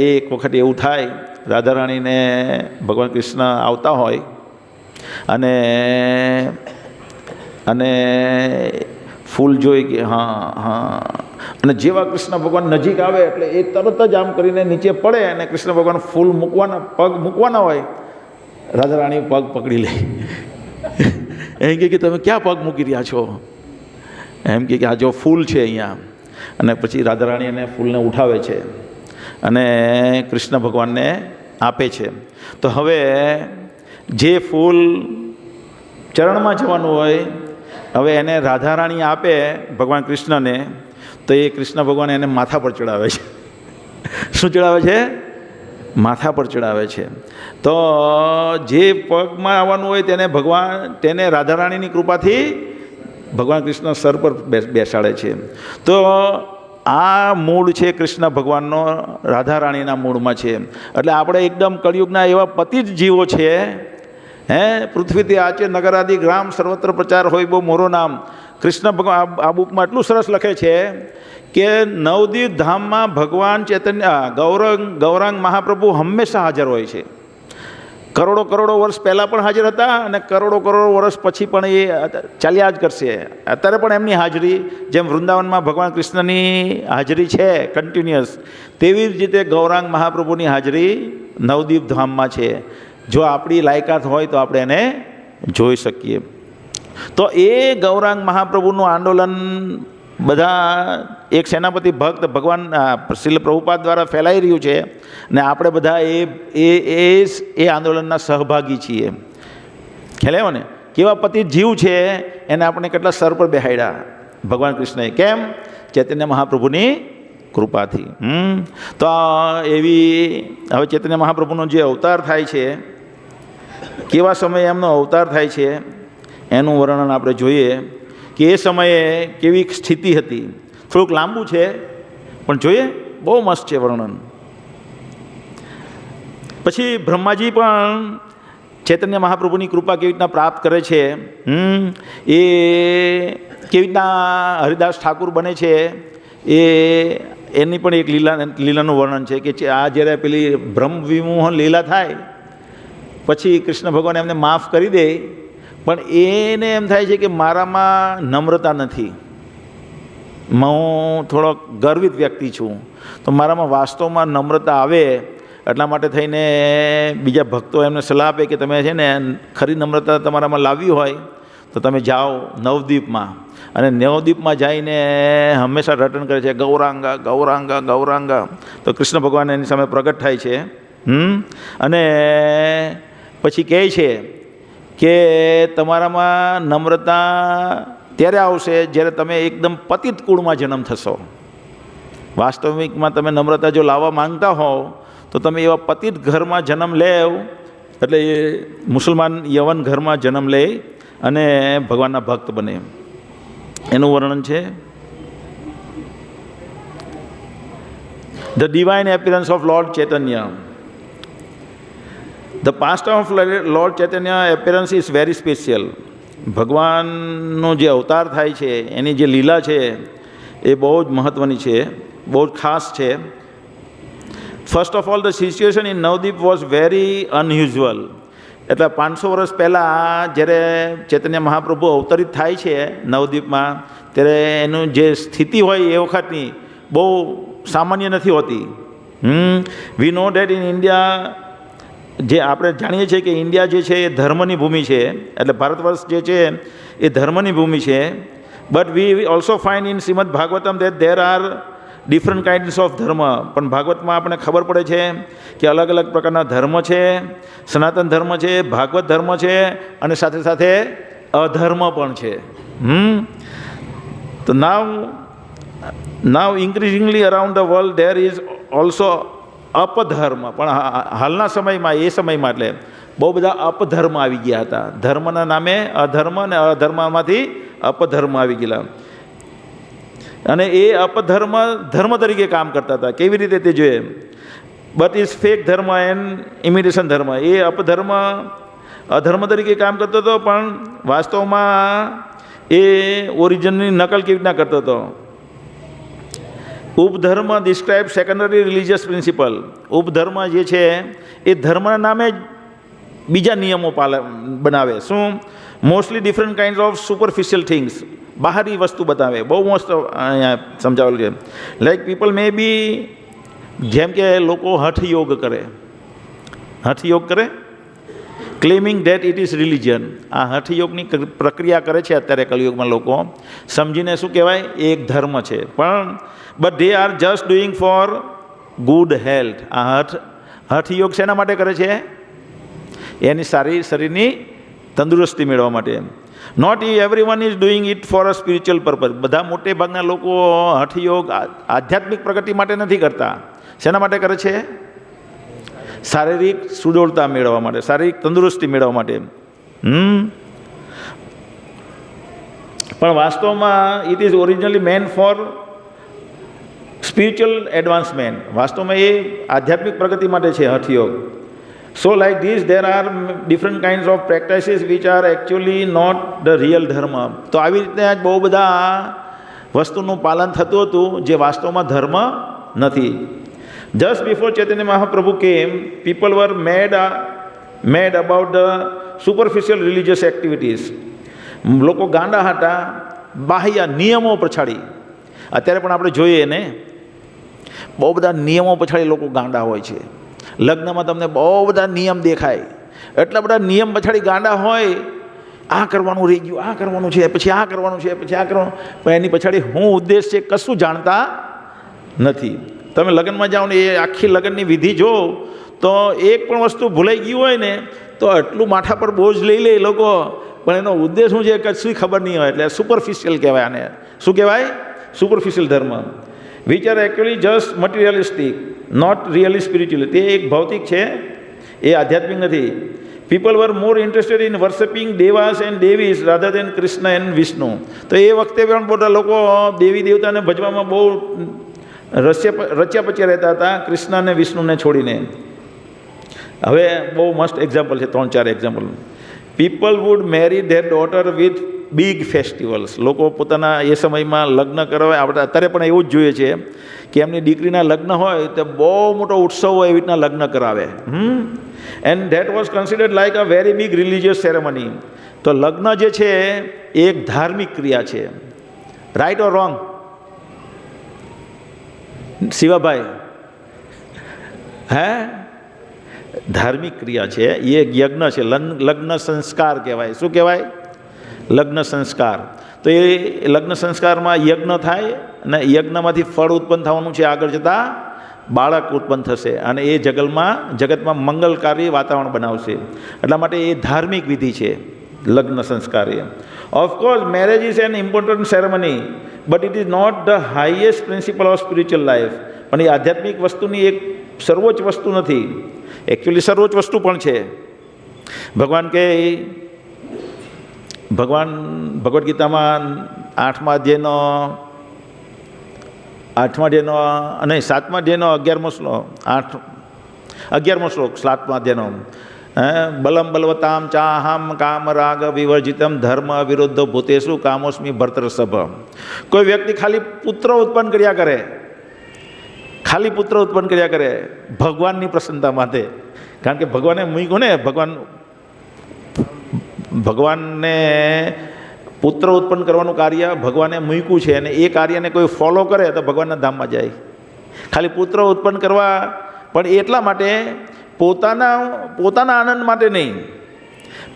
એક વખત એવું થાય, રાધારાણીને ભગવાન કૃષ્ણ આવતા હોય અને અને ફૂલ જોઈ કે હા, અને જેવા કૃષ્ણ ભગવાન નજીક આવે એટલે એ તરત જ આમ કરીને નીચે પડે અને કૃષ્ણ ભગવાન ફૂલ મૂકવાના, પગ મૂકવાના હોય, રાધારાણી પગ પકડી લે. એમ કે તમે ક્યાં પગ મૂકી રહ્યા છો? એમ કે આ જો ફૂલ છે અહીંયા. અને પછી રાધારાણી એને ફૂલને ઉઠાવે છે અને કૃષ્ણ ભગવાનને આપે છે. તો હવે જે ફૂલ ચરણમાં જવાનું હોય, હવે એને રાધારાણી આપે ભગવાન કૃષ્ણને, તો એ કૃષ્ણ ભગવાન એને માથા પર ચડાવે છે. શું ચડાવે છે? માથા પર ચડાવે છે. તો જે પગમાં આવવાનું હોય તેને રાધારાણીની કૃપાથી ભગવાન કૃષ્ણ સર પર બેસાડે છે. તો આ મૂળ છે કૃષ્ણ ભગવાનનો, રાધારાણીના મૂળમાં છે. એટલે આપણે એકદમ કળિયુગના એવા પતિ જ જીવો છે. પૃથ્વીથી આચે નગરાદિ ગ્રામ સર્વત્ર પ્રચાર હોય બહુ મોરો નામ. કૃષ્ણ ભગવાન આ બુકમાં એટલું સરસ લખે છે કે નવદીપ ધામમાં ભગવાન ચૈતન્ય ગૌરાંગ મહાપ્રભુ હંમેશા હાજર હોય છે. કરોડો વર્ષ પહેલાં પણ હાજર હતા અને કરોડો વર્ષ પછી પણ એ ચાલ્યા જ કરશે. અત્યારે પણ એમની હાજરી, જેમ વૃંદાવનમાં ભગવાન કૃષ્ણની હાજરી છે કન્ટિન્યુઅસ, તેવી જ રીતે ગૌરાંગ મહાપ્રભુની હાજરી નવદીપ ધામમાં છે. જો આપણી લાયકાત હોય તો આપણે એને જોઈ શકીએ. તો એ ગૌરાંગ મહાપ્રભુનું આંદોલન બધા એક સેનાપતિ ભક્ત ભગવાન શ્રીલ પ્રભુપાદ દ્વારા ફેલાઈ રહ્યું છે ને આપણે બધા એ આંદોલનના સહભાગી છીએ. ખ્યાલ આવ્યો ને? કેવા પતિ જીવ છે એને આપણે કેટલા સર પર બેહાડ્યા ભગવાન કૃષ્ણએ. કેમ? ચૈતન્ય મહાપ્રભુની કૃપાથી. તો એવી હવે ચૈતન્ય મહાપ્રભુનો જે અવતાર થાય છે, કેવા સમયે એમનો અવતાર થાય છે એનું વર્ણન આપણે જોઈએ કે એ સમયે કેવી સ્થિતિ હતી. થોડુંક લાંબુ છે પણ જોઈએ, બહુ મસ્ત છે વર્ણન. પછી બ્રહ્માજી પણ ચૈતન્ય મહાપ્રભુની કૃપા કેવી રીતના પ્રાપ્ત કરે છે, એ કેવી રીતના હરિદાસ ઠાકુર બને છે, એની પણ એક લીલાનું વર્ણન છે કે આ જ્યારે પેલી બ્રહ્મ વિમોહન લીલા થાય પછી કૃષ્ણ ભગવાન એમને માફ કરી દે, પણ એને એમ થાય છે કે મારામાં નમ્રતા નથી, હું થોડો ગર્વિત વ્યક્તિ છું, તો મારામાં વાસ્તવમાં નમ્રતા આવે. એટલા માટે થઈને બીજા ભક્તો એમને સલાહ આપે કે તમે છે ને ખરી નમ્રતા તમારામાં લાવવી હોય તો તમે જાઓ નવદ્વીપમાં, અને નવદ્વીપમાં જઈને હંમેશા રટન કરે છે ગૌરાંગા ગૌરાંગા ગૌરાંગા. તો કૃષ્ણ ભગવાન એની સામે પ્રગટ થાય છે અને પછી કહે છે કે તમારામાં નમ્રતા ત્યારે આવશે જ્યારે તમે એકદમ પતિત કુળમાં જન્મ થશો. વાસ્તવિકમાં તમે નમ્રતા જો લાવવા માંગતા હોવ તો તમે એવા પતિત ઘરમાં જન્મ લેવ, એટલે એ મુસલમાન યવન ઘરમાં જન્મ લે અને ભગવાનના ભક્ત બને. એનું વર્ણન છે the divine appearance of lord Chaitanya. The past of Lord Chaitanya appearance is very special. ભગવાનનો જે અવતાર થાય છે એની જે લીલા છે એ બહુ જ મહત્ત્વની છે, બહુ જ ખાસ છે. First of all the situation in Navdeep was very unusual. એટલે 500 વર્ષ પહેલાં જ્યારે ચૈતન્ય મહાપ્રભુ અવતરિત થાય છે નવદીપમાં, ત્યારે એનું જે સ્થિતિ હોય એ વખતની બહુ સામાન્ય નથી હોતી. વી નો ડેટ ઇન ઇન્ડિયા, જે આપણે જાણીએ છીએ કે ઇન્ડિયા જે છે એ ધર્મની ભૂમિ છે, એટલે ભારત વર્ષ જે છે એ ધર્મની ભૂમિ છે. But we also find in Shrimad Bhagavatam that there are different kinds of ધર્મ. પણ ભાગવતમાં આપણને ખબર પડે છે કે અલગ અલગ પ્રકારના ધર્મ છે. સનાતન ધર્મ છે, ભાગવત ધર્મ છે, અને સાથે સાથે અધર્મ પણ છે. તો now increasingly around the world there is also apadharma. પણ હાલના સમયમાં, એ સમયમાં એટલે બહુ બધા અપધર્મ આવી ગયા હતા. ધર્મના નામે અધર્મ, અને અધર્મમાંથી અપધર્મ આવી ગયેલા, અને એ અપધર્મ ધર્મ તરીકે કામ કરતા હતા. કેવી રીતે તે જોઈએ? બટ ઇઝ ફેક ધર્મ એન્ડ ઇમિટેશન ધર્મ. એ અપધર્મ અધર્મ તરીકે કામ કરતો હતો, પણ વાસ્તવમાં એ ઓરિજિનની નકલ કેવી રીતના કરતો હતો. ઉપધર્મ ડિસ્ક્રાઇબ સેકન્ડરી રિલિજિયસ પ્રિન્સિપલ. ઉપધર્મ જે છે એ ધર્મના નામે જ બીજા નિયમો બનાવે. શું? Mostly different kind of superficial things, બહારી વસ્તુ બતાવે. બહુ મસ્ત અહીંયા સમજાવેલું છે. લાઈક પીપલ મે બી, જેમ કે લોકો હઠયોગ કરે, હઠયોગ કરે, claiming date it is religion. આ હઠયોગની પ્રક્રિયા કરે છે અત્યારે કલયુગમાં લોકો, સમજીને શું કહેવાય, એક ધર્મ છે. પણ but they are just doing for good health. આ હઠયોગ શેના માટે કરે છે? એની સારી શરીરની તંદુરસ્તી મેળવવા માટે. Not every one is doing it for a spiritual purpose. બધા મોટે ભાગના લોકો હઠયોગ આધ્યાત્મિક પ્રગતિ માટે નથી કરતા. શેના માટે કરે છે? શારીરિક સુડોળતા મેળવવા માટે, શારીરિક તંદુરસ્તી મેળવવા માટે. પણ વાસ્તવમાં it is originally meant for spiritual advancement. વાસ્તવમાં એ આધ્યાત્મિક પ્રગતિ માટે છે hatha yoga. So like this there are different kinds of practices which are actually not the real dharma. તો આવી રીતે આજ બહુ બધા વસ્તુનું પાલન થતું હતું જે વાસ્તવમાં ધર્મ નથી. Just before Chaitanya Mahaprabhu came, people were mad about the superficial religious activities. લોકો ગાંડા હતા બાહ્ય નિયમો પછાડી. અત્યારે પણ આપણે જોઈએ ને, બહુ બધા નિયમો પછાડી લોકો ગાંડા હોય છે. લગ્નમાં તમને બહુ બધા નિયમ દેખાય, એટલા બધા નિયમ પછાડી ગાંડા હોય. આ કરવાનું રહી ગયું, આ કરવાનું છે, પછી આ કરવાનું છે, પછી આ કરવાનું. પણ એની પછાડી શું ઉદ્દેશ છે કશું જાણતા નથી. તમે લગ્નમાં જાઓ ને એ આખી લગ્નની વિધિ જો, તો એક પણ વસ્તુ ભૂલાઈ ગયું હોય ને તો આટલું માથા પર બોજ લઈ લે લોકો, પણ એનો ઉદ્દેશ શું છે કશું ખબર નહીં હોય. એટલે સુપરફિશિયલ કહેવાય આને. શું કહેવાય? Superficial dharma. Which are actually just materialistic, not really spiritual. તે એક ભૌતિક છે, એ આધ્યાત્મિક નથી. People were more interested in worshipping devas and devis rather than Krishna and Vishnu. તો એ વખતે પણ બધા લોકો દેવી દેવતાને ભજવામાં બહુ રચ્યા પચ્યા રહેતા હતા, કૃષ્ણ અને વિષ્ણુને છોડીને. હવે બહુ મસ્ત એક્ઝામ્પલ છે, 3-4 example. People would marry their daughter with big festivals. લોકો પોતાના એ સમયમાં લગ્ન કરવા, આપણે અત્યારે પણ એવું જ જોઈએ છે કે એમની દીકરીના લગ્ન હોય તો બહુ મોટો ઉત્સવ હોય એવી રીતના લગ્ન કરાવે. And that was considered like a very big religious ceremony. તો લગ્ન જે છે એ એક ધાર્મિક ક્રિયા છે. Right or wrong Shivabhai? હે? ધાર્મિક ક્રિયા છે, એ એક યજ્ઞ છે. લગ્ન સંસ્કાર કહેવાય. શું કહેવાય? લગ્ન સંસ્કાર. તો એ લગ્ન સંસ્કારમાં યજ્ઞ થાય અને યજ્ઞમાંથી ફળ ઉત્પન્ન થવાનું છે, આગળ જતાં બાળક ઉત્પન્ન થશે અને એ જગતમાં મંગલકારી વાતાવરણ બનાવશે. એટલા માટે એ ધાર્મિક વિધિ છે લગ્ન સંસ્કાર. એ of course marriage is an important ceremony but it is not the highest principle of spiritual life. પણ એ આધ્યાત્મિક વસ્તુની એક સર્વોચ્ચ વસ્તુ નથી. એકચ્યુઅલી સર્વોચ્ચ વસ્તુ પણ છે. ભગવાન ભગવદ્ ગીતામાં 8મા અધ્યાયનો અને 7મા અધ્યાયનો 11મો શ્લોક 7મા અધ્યાયનો, બલમ બલવતામ ચાહમ કામ રાગ વિવર્જિતમ ધર્મ વિરુદ્ધ ભૂતેશુ કામોસ્મી ભર્તૃષભ. કોઈ વ્યક્તિ ખાલી પુત્ર ઉત્પન્ન કર્યા કરે ભગવાનની પ્રસન્નતા માટે. કારણ કે ભગવાને મૂક્યું ને, ભગવાનને પુત્ર ઉત્પન્ન કરવાનું કાર્ય ભગવાને મૂક્યું છે અને એ કાર્યને કોઈ ફોલો કરે તો ભગવાનના ધામમાં જાય. ખાલી પુત્ર ઉત્પન્ન કરવા પણ એટલા માટે પોતાના આનંદ માટે નહીં,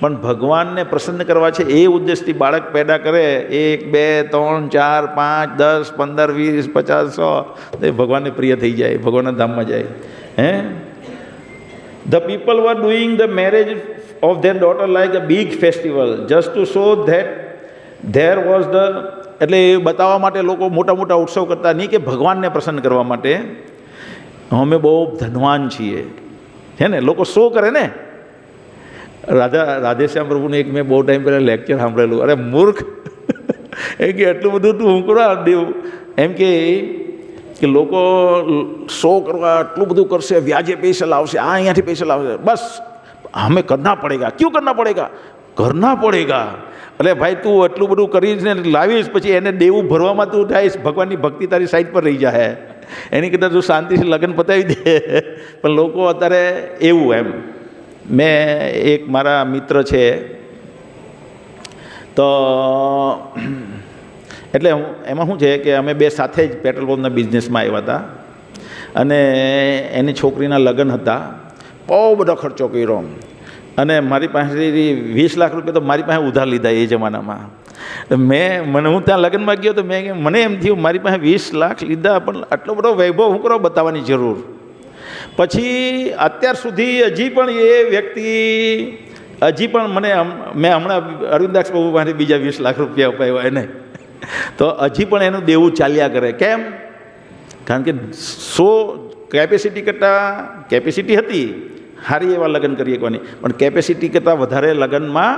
પણ ભગવાનને પ્રસન્ન કરવા છે એ ઉદ્દેશથી બાળક પેદા કરે. 1 2 3 4 5 10 15 20 50 100 એ ભગવાનને પ્રિય થઈ જાય, ભગવાનના ધામમાં જાય. The people were doing the marriage of their daughter like a big festival just to show that there was the, એટલે એ બતાવવા માટે લોકો મોટા મોટા ઉત્સવ કરતા નહીં, કે ભગવાનને પ્રસન્ન કરવા માટે અમે બહુ ધનવાન છીએ, છે ને. લોકો શો કરે ને. રાધેશ્યામ પ્રભુને એક મેં બહુ ટાઈમ પહેલાં લેક્ચર સાંભળેલું. અરે મૂર્ખ, એ કે એટલું બધું તું હું કરવા દેવ, એમ કે લોકો શો કરવા આટલું બધું કરશે, વ્યાજે પૈસા લાવશે, અહીંયાથી પૈસા લાવશે, બસ હમે કરના પડેગા. ક્યું કરના પડેગા? કરના પડેગા. એટલે ભાઈ તું એટલું બધું કરીશ ને લાવીશ, પછી એને દેવું ભરવામાં તું થઈશ, ભગવાનની ભક્તિ તારી સાઈડ પર રહી જાય. એની કરતાં તું શાંતિથી લગ્ન પતાવી દે. પણ લોકો અત્યારે એવું એમ. મેં એક મારા મિત્ર છે, તો એટલે એમાં શું છે કે અમે બે સાથે જ પેટ્રોલ પંપના બિઝનેસમાં આવ્યા હતા, અને એની છોકરીના લગ્ન હતા. બહુ બધો ખર્ચો કર્યો, અને મારી પાસેથી 20 લાખ રૂપિયા તો મારી પાસે ઉધાર લીધા એ જમાનામાં. હું ત્યાં લગ્નમાં ગયો તો મને એમ થયું મારી પાસે 20 લાખ લીધા, પણ આટલો બધો વૈભવ હું કરો બતાવવાની જરૂર. પછી અત્યાર સુધી હજી પણ એ વ્યક્તિ મેં હમણાં અરવિંદાક્ષ બાબુ પાસે બીજા 20 લાખ રૂપિયા અપાવ્યા એને, તો હજી પણ એનું દેવું ચાલ્યા કરે. કેમ? કારણ કે કેપેસિટી કરતાં કેપેસિટી હતી, સારી એવા લગ્ન કરી શકવાની, પણ કેપેસિટી કરતાં વધારે લગ્નમાં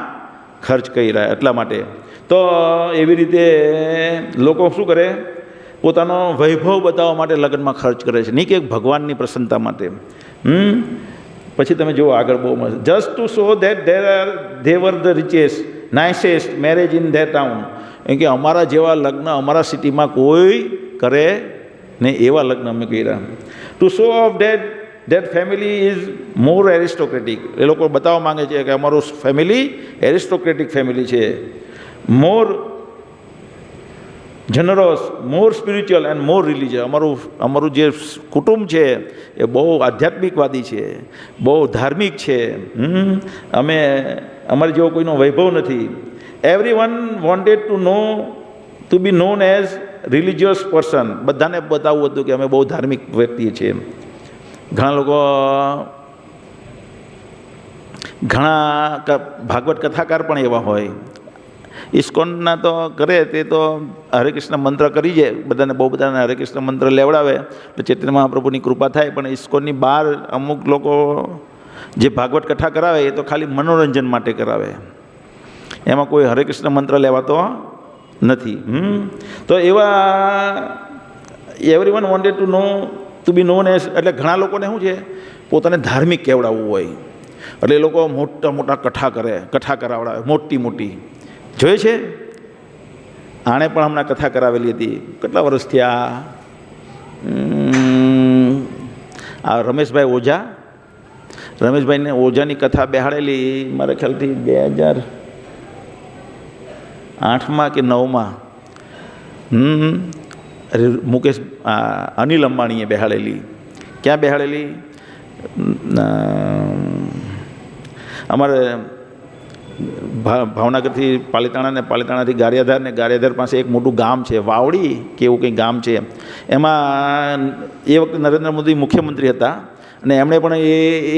ખર્ચ કર્યા એટલા માટે. તો એવી રીતે લોકો શું કરે, પોતાનો વૈભવ બતાવવા માટે લગ્નમાં ખર્ચ કરે છે, નહીં કે ભગવાનની પ્રસન્નતા માટે. પછી તમે જુઓ આગળ બહુ મસ્ત, just to show that they were the richest nicest marriage in their town. એમ કે અમારા જેવા લગ્ન અમારા સિટીમાં કોઈ કરે નહીં, એવા લગ્ન અમે કર્યા. To show off that family is more aristocratic. એ લોકો બતાવવા માંગે છે કે અમારું ફેમિલી એરિસ્ટોક્રેટિક ફેમિલી છે, more generous, more spiritual and more religious. અમારું જે કુટુંબ છે એ બહુ આધ્યાત્મિકવાદી છે, બહુ ધાર્મિક છે. અમારી જેવો કોઈનો વૈભવ નથી. Everyone wanted to be known as religious person. બધાને બતાવવું હતું કે અમે બહુ ધાર્મિક વ્યક્તિ છીએ. ઘણા ભાગવત કથાકાર પણ એવા હોય. ઇસ્કોનના તો કરે તે તો હરે કૃષ્ણ મંત્ર કરી જાય, બહુ બધાને હરે કૃષ્ણ મંત્ર લેવડાવે તો ચૈતન્ય મહાપ્રભુની કૃપા થાય. પણ ઇસ્કોનની બહાર અમુક લોકો જે ભાગવત કથા કરાવે એ તો ખાલી મનોરંજન માટે કરાવે, એમાં કોઈ હરે કૃષ્ણ મંત્ર લેવાતો નથી. તો એવા everyone wanted to be known as, એટલે ઘણા લોકોને શું છે, પોતાને ધાર્મિક કહેવડાવવું હોય, એટલે એ લોકો મોટા મોટા કથા કરાવડાવે, મોટી. જોઈ છે? આણે પણ હમણાં કથા કરાવેલી હતી. કેટલા વર્ષ થયા? આ રમેશભાઈ ઓઝાની કથા બેહાડેલી મારા ખ્યાલથી 2008માં કે 9માં. મુકેશ અનિલ અંબાણીએ બેહાડેલી. ક્યાં બેહાડેલી? અમારે ભાવનગરથી પાલિતાણા ને પાલિતાણાથી ગારિયાધાર ને ગારિયાધાર પાસે એક મોટું ગામ છે, વાવડી કે એવું કંઈ ગામ છે. એમાં એ વખતે નરેન્દ્ર મોદી મુખ્યમંત્રી હતા, અને એમણે પણ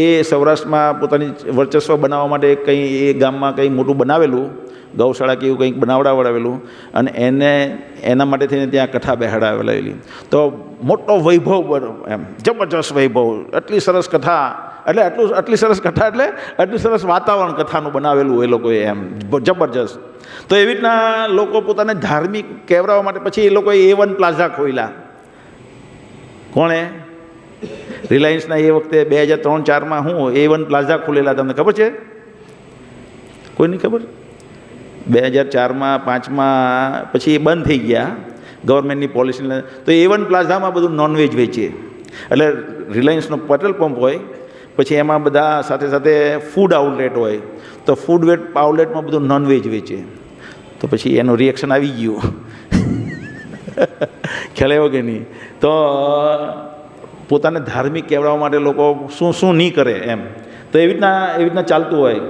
એ સૌરાષ્ટ્રમાં પોતાની વર્ચસ્વ બનાવવા માટે કંઈ એ ગામમાં કંઈ મોટું બનાવેલું, ગૌશાળા કે એવું કંઈક બનાવડાવેલું, અને એના માટે થઈને ત્યાં કથા બેહાડાવેલી. તો મોટો વૈભવ, એમ જબરજસ્ત વૈભવ, આટલી સરસ કથા, એટલે આટલી સરસ કથા એટલે આટલું સરસ વાતાવરણ કથાનું બનાવેલું એ લોકોએ, એમ જબરજસ્ત. તો એવી રીતના લોકો પોતાને ધાર્મિક કહેવડાવવા માટે પછી એ લોકોએ A1 પ્લાઝા ખોલ્યા. કોણે? રિલાયન્સના એ વખતે 2003-04માં A1 પ્લાઝા ખોલેલા, તમને ખબર છે? કોઈની ખબર? 2004માં 2005માં પછી એ બંધ થઈ ગયા ગવર્મેન્ટની પોલિસીને. તો A1 પ્લાઝામાં બધું નોનવેજ વેચે. એટલે રિલાયન્સનો પેટ્રોલ પંપ હોય, પછી એમાં બધા સાથે સાથે ફૂડ આઉટલેટ હોય, તો ફૂડ આઉટલેટમાં બધું નોનવેજ વેચે. તો પછી એનું રિએક્શન આવી ગયું. ખ્યાલ આવ્યો કે નહીં? તો પોતાને ધાર્મિક કહેવડાવવા માટે લોકો શું નહીં કરે એમ. તો એવી રીતના ચાલતું હોય.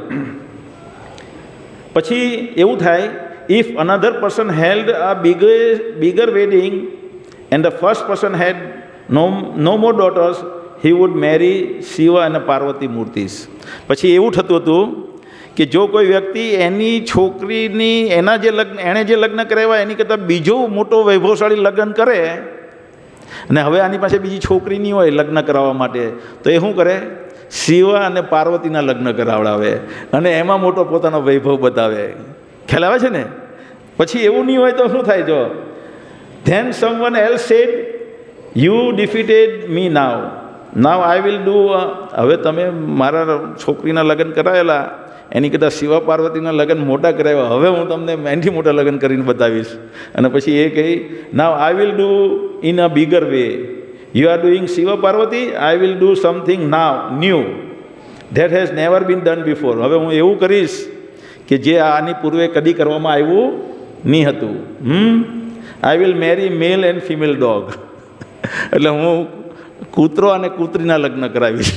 પછી એવું થાય, if another person held a bigger wedding and the first person had no more daughters, he would marry Shiva અને પાર્વતી મૂર્તિસ. પછી એવું થતું હતું કે જો કોઈ વ્યક્તિ એની છોકરીની એણે જે લગ્ન કરાવ્યા એની કરતાં બીજો મોટો વૈભવશાળી લગ્ન કરે, અને હવે આની પાસે બીજી છોકરી નહીં હોય લગ્ન કરાવવા માટે, તો એ શું કરે? શિવ અને પાર્વતીના લગ્ન કરાવડાવે, અને એમાં મોટો પોતાનો વૈભવ બતાવે. ખ્યાલ આવે છે ને? પછી એવું નહીં હોય તો શું થાય? જો then someone else said, you defeated me now I will do. હવે તમે મારા છોકરીના લગ્ન કરાવેલા, એની કરતાં શિવા પાર્વતીના લગ્ન મોટા કરાવ્યા, હવે હું તમને એનાથી મોટા લગ્ન કરીને બતાવીશ. અને પછી એ કહી, now I will do in a bigger way. You are doing Shiva Parvati, I will do something now new that has never been done before. હવે હું એવું કરીશ કે જે આની પૂર્વે કદી કરવામાં આવ્યું નહીં હતું. I will marry male and female dog. એટલે હું કૂતરો અને કૂતરીના લગ્ન કરાવીશ.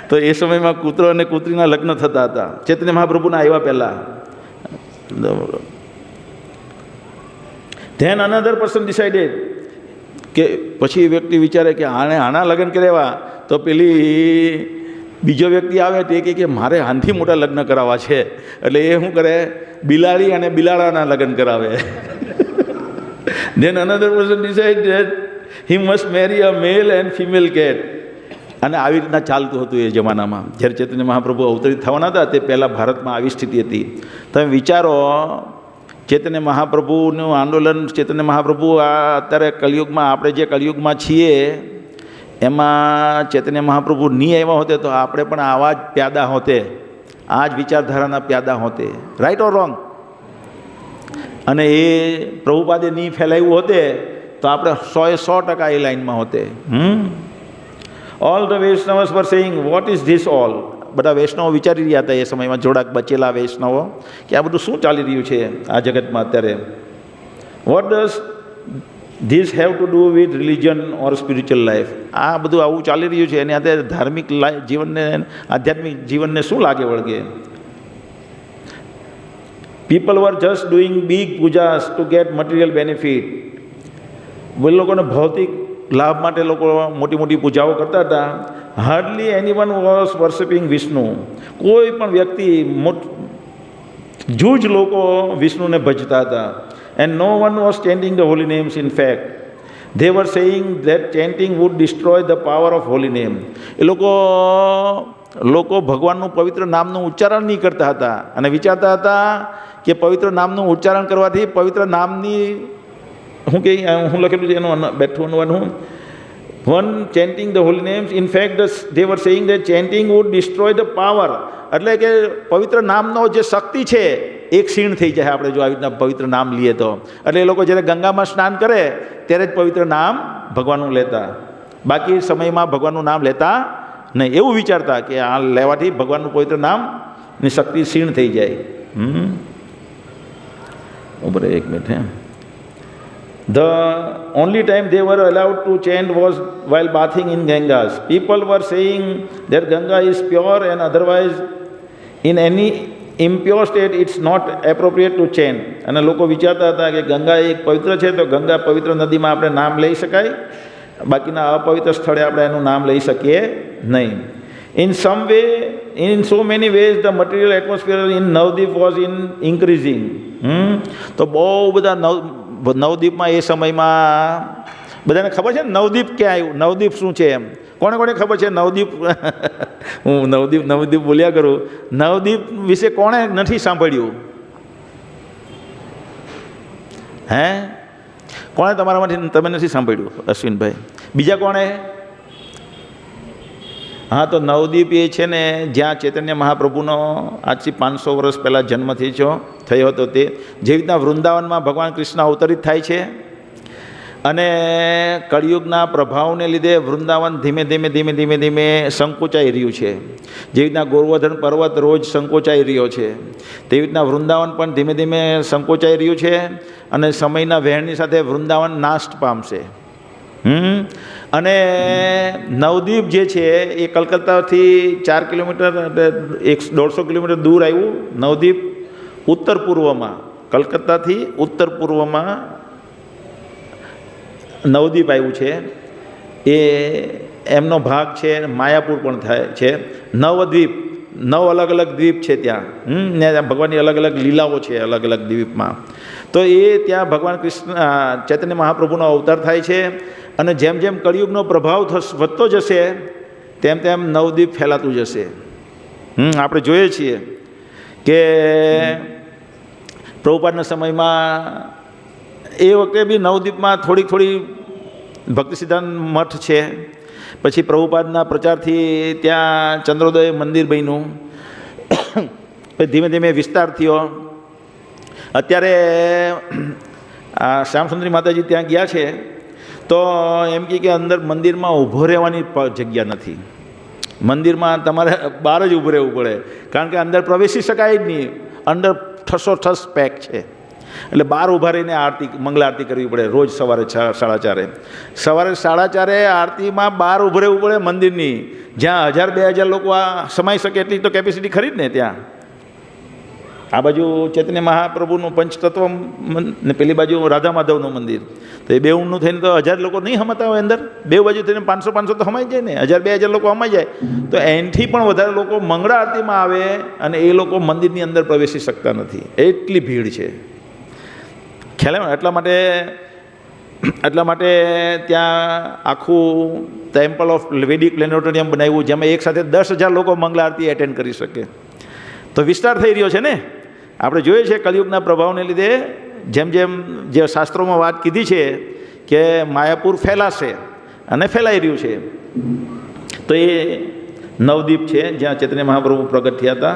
તો એ સમયમાં કૂતરો અને કૂતરીના લગ્ન થતા હતા ચૈતન્ય મહાપ્રભુના આવ્યા પહેલાં. ધેન અનધર પર્સન ડિસાઇડેડ કે પછી વ્યક્તિ વિચારે કે આના લગ્ન કરાવ્યા તો પેલી બીજો વ્યક્તિ આવે તે કે મારે આનથી મોટા લગ્ન કરાવવા છે. એટલે એ શું કરે, બિલાડી અને બિલાડાના લગ્ન કરાવે. Then another person decided he must marry a male and female cat. અને આવી રીતના ચાલતું હતું એ જમાનામાં. જ્યારે ચૈતન્ય મહાપ્રભુ અવતરિત થવાના હતા તે પહેલાં ભારતમાં આવી સ્થિતિ હતી. તમે વિચારો, ચૈતન્ય મહાપ્રભુનું આંદોલન, ચૈતન્ય મહાપ્રભુ આ અત્યારે કલિયુગમાં, આપણે જે કલિયુગમાં છીએ એમાં ચૈતન્ય મહાપ્રભુ નહીં આવ્યા હોતે તો આપણે પણ આવા જ પ્યાદા હોતે, આ જ વિચારધારાના પ્યાદા હોતે. Right or wrong? અને એ પ્રભુપાદે નહીં ફેલાવ્યું હોતે તો આપણે 100% એ લાઈનમાં હોતે. All the Vaishnavas were saying what is this all. બધા વૈષ્ણવો વિચારી રહ્યા હતા એ સમયમાં, જોડાક બચેલા વૈષ્ણવો, કે આ બધું શું ચાલી રહ્યું છે આ જગતમાં અત્યારે. What does this have to do with religion or spiritual life. આ બધું આવું ચાલી રહ્યું છે એની અત્યારે ધાર્મિક જીવનને, આધ્યાત્મિક જીવનને શું લાગે વળગે. People were just doing big pujas to get material benefit. લોકોને ભૌતિક લાભ માટે લોકો મોટી મોટી પૂજાઓ કરતા હતા. Hardly anyone was worshipping Vishnu. કોઈ પણ વ્યક્તિ, જૂજ લોકો વિષ્ણુને ભજતા હતા. And no one was chanting the holy names. In fact they were saying that chanting would destroy the power of holy name. એ લોકો ભગવાનનું પવિત્ર નામનું ઉચ્ચારણ નહીં કરતા હતા અને વિચારતા હતા કે પવિત્ર નામનું ઉચ્ચારણ કરવાથી પવિત્ર નામની હું લખેલું છે એનું બેઠું one chanting the holy names. In fact they were saying that chanting would destroy the power. એટલે કે પવિત્ર નામનો જે શક્તિ છે એ ક્ષીણ થઈ જાય આપણે જો આવી રીતના પવિત્ર નામ લઈએ તો. એટલે એ લોકો જ્યારે ગંગામાં સ્નાન કરે ત્યારે જ પવિત્ર નામ ભગવાનનું લેતા, બાકી સમયમાં ભગવાનનું નામ લેતા નહીં. એવું વિચારતા કે આ લેવાથી ભગવાનનું પવિત્ર નામની શક્તિ ક્ષીણ થઈ જાય. ઉપર એક minute. The only time they were allowed to chant was while bathing in Gangas. People were saying that Ganga is pure and otherwise in any impure state it's not appropriate to chant. અને લોકો વિચારતા હતા કે ગંગા એક પવિત્ર છે તો ગંગા પવિત્ર નદીમાં આપણે નામ લઈ શકાય, બાકીના અપવિત્ર સ્થળે આપણે એનું નામ લઈ શકીએ નહીં. In some way, in so many ways the material atmosphere in Navdeep was increasing. તો બહુ બધા નવદીપમાં એ સમયમાં બધાને ખબર છે ને નવદીપ ક્યાં આવ્યું, નવદીપ શું છે એમ કોને ખબર છે? નવદીપ હું નવદીપ બોલ્યા કરું. નવદીપ વિશે કોણે નથી સાંભળ્યું? હે, કોણે તમારામાંથી તમે નથી સાંભળ્યું? અશ્વિનભાઈ, બીજા કોણે? હા, તો નવદીપ એ છે ને જ્યાં ચૈતન્ય મહાપ્રભુનો આજથી 500 વર્ષ પહેલાં જન્મ થયો હતો. તે જેવી રીતના વૃંદાવનમાં ભગવાન કૃષ્ણ અવતરિત થાય છે અને કળિયુગના પ્રભાવને લીધે વૃંદાવન ધીમે ધીમે સંકોચાઈ રહ્યું છે. જેવી રીતના ગોવર્ધન પર્વત રોજ સંકોચાઈ રહ્યો છે તેવી રીતના વૃંદાવન પણ ધીમે ધીમે સંકોચાઈ રહ્યું છે અને સમયના વહેણની સાથે વૃંદાવન નાશ પામશે. અને નવદીપ જે છે એ કલકત્તાથી 4 કિલોમીટર એટલે 150 કિલોમીટર દૂર આવ્યું. નવદીપ ઉત્તર પૂર્વમાં, કલકત્તાથી ઉત્તર પૂર્વમાં નવદીપ આવ્યું છે. એ એમનો ભાગ છે. માયાપુર પણ થાય છે. નવદ્વીપ, 9 અલગ અલગ દ્વીપ છે ત્યાં. ને ભગવાનની અલગ અલગ લીલાઓ છે અલગ અલગ દ્વીપમાં. તો એ ત્યાં ભગવાન કૃષ્ણ ચૈતન્ય મહાપ્રભુનો અવતાર થાય છે અને જેમ જેમ કળિયુગનો પ્રભાવ વધતો જશે તેમ તેમ નવદીપ ફેલાતું જશે. આપણે જોઈએ છીએ કે પ્રભુપાદના સમયમાં એ વખતે બી નવદીપમાં થોડી ભક્તિ સિદ્ધાંત મઠ છે. પછી પ્રભુપાદના પ્રચારથી ત્યાં ચંદ્રોદય મંદિર બન્યું. ધીમે ધીમે વિસ્તાર થયો. અત્યારે શ્યામસુંદરી માતાજી ત્યાં ગયા છે તો એમ કે અંદર મંદિરમાં ઊભો રહેવાની જગ્યા નથી. મંદિરમાં તમારે બહાર જ ઊભું રહેવું પડે, કારણ કે અંદર પ્રવેશી શકાય જ નહીં. અંદર ઠસોઠસ પેક છે, એટલે બહાર ઊભા રહીને આરતી, મંગળ આરતી કરવી પડે રોજ સવારે 4:30. સવારે 4:30 આરતીમાં બહાર ઊભું રહેવું પડે મંદિરની, જ્યાં 1000-2000 લોકો આ સમાઈ શકે એટલી તો કેપેસિટી ખરી જ ને ત્યાં. આ બાજુ ચૈતન્ય મહાપ્રભુનું પંચતત્વ ને પેલી બાજુ રાધા માધવનું મંદિર, તો એ બે ઊંડનું થઈને તો 1000 લોકો નહીં હમાતા હોય અંદર. બે બાજુ થઈને 500 તો હમાઈ જાય ને, 1000-2000 લોકો હમાઈ જાય. તો એનાથી પણ વધારે લોકો મંગળ આરતીમાં આવે અને એ લોકો મંદિરની અંદર પ્રવેશી શકતા નથી, એટલી ભીડ છે. ખ્યાલ આવે ને? એટલા માટે ત્યાં આખું ટેમ્પલ ઓફ વેદિક પ્લેનેટોરિયમ બનાવ્યું, જેમાં એક સાથે 10,000 લોકો મંગળ આરતી એટેન્ડ કરી શકે. તો વિસ્તાર થઈ રહ્યો છે ને. આપણે જોઈએ છે કલિયુગના પ્રભાવને લીધે જેમ જેમ જે શાસ્ત્રોમાં વાત કીધી છે કે માયાપુર ફેલાશે અને ફેલાઈ રહ્યું છે. તો એ નવદીપ છે જ્યાં ચૈતન્ય મહાપ્રભુ પ્રગટ થયા હતા.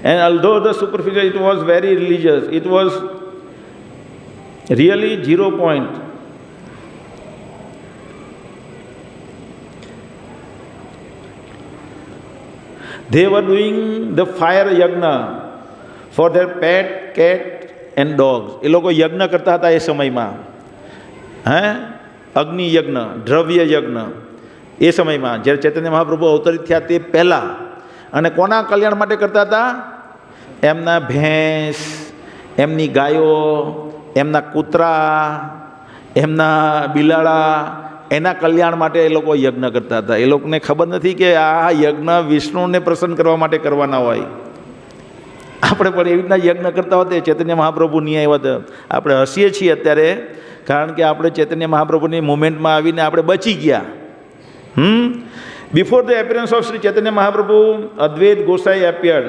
And although the superficial it was very religious, it was really 0 point. They were doing the fire yagna for their pet cat and dogs. એ લોકો યજ્ઞ કરતા હતા એ સમયમાં, અગ્નિ યજ્ઞ, દ્રવ્ય યજ્ઞ એ સમયમાં, જ્યારે ચૈતન્ય મહાપ્રભુ અવતરિત થયા તે પહેલાં. અને કોના કલ્યાણ માટે કરતા હતા? એમના ભેંસ, એમની ગાયો, એમના કૂતરા, એમના બિલાડા, એના કલ્યાણ માટે એ લોકો યજ્ઞ કરતા હતા. એ લોકોને ખબર નથી કે આ યજ્ઞ વિષ્ણુને પ્રસન્ન કરવા માટે કરવાના હોય. આપણે પણ એવી રીતના યજ્ઞ કરતા હોતે, ચૈતન્ય મહાપ્રભુ નહીં આવ્યા તો આપણે હસીએ છીએ અત્યારે, કારણ કે આપણે ચૈતન્ય મહાપ્રભુની મુમેન્ટમાં આવીને આપણે બચી ગયા. Before the appearance of Sri Chaitanya Mahaprabhu, Advait Gosai appeared.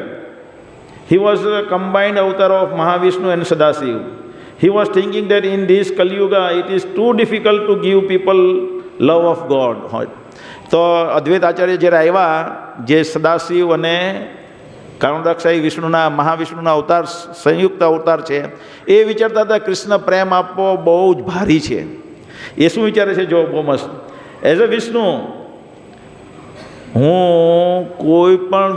He was a combined avatar of Mahavishnu and Sadasiv. He was thinking that in this Kali Yuga, it is too difficult to give people love of God. તો અદ્વૈત આચાર્ય જ્યારે આવ્યા, જે સદાશિવ અને કારુણદાક્ષાઈ વિષ્ણુના, મહાવિષ્ણુના અવતાર, સંયુક્ત અવતાર છે, એ વિચારતા હતા કૃષ્ણ પ્રેમ આપવો બહુ જ ભારી છે. એ શું વિચારે છે? જો બહુ મસ્ત, એઝ અ વિષ્ણુ હું કોઈ પણ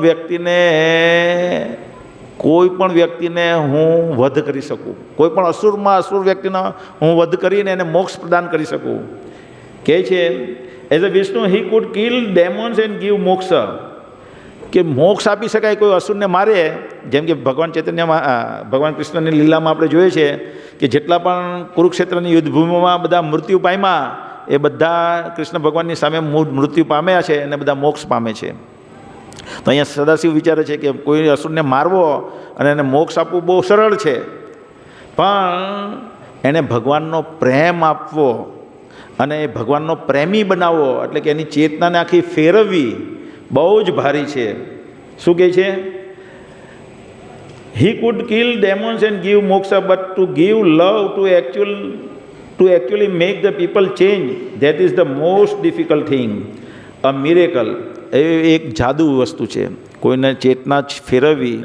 વ્યક્તિને હું વધ કરી શકું, કોઈ પણ અસુર વ્યક્તિનો હું વધ કરીને એને મોક્ષ પ્રદાન કરી શકું. કહે છે as a Vishnu he could kill demons and give moksha, કે મોક્ષ આપી શકાય કોઈ અસુરને મારે. જેમ કે ભગવાન ચૈતન્યમાં, ભગવાન કૃષ્ણની લીલામાં આપણે જોઈએ છે કે જેટલા પણ કુરુક્ષેત્રની યુદ્ધભૂમિમાં બધા મૃત્યુ પામ્યા, એ બધા કૃષ્ણ ભગવાનની સામે મૃત્યુ પામ્યા છે અને બધા મોક્ષ પામે છે. તો અહીંયા સદાશિવ વિચારે છે કે કોઈ અસુરને મારવો અને એને મોક્ષ આપવું બહુ સરળ છે, પણ એને ભગવાનનો પ્રેમ આપવો અને એ ભગવાનનો પ્રેમી બનાવવો, એટલે કે એની ચેતનાને આખી ફેરવવી બહુ જ ભારી છે. શું કહે છે? He could kill demons and give moksha, but to give love to actually make the people change, that is the most difficult thing. A miracle, એ એક જાદુ વસ્તુ છે. કોઈને ચેતના ફેરવવી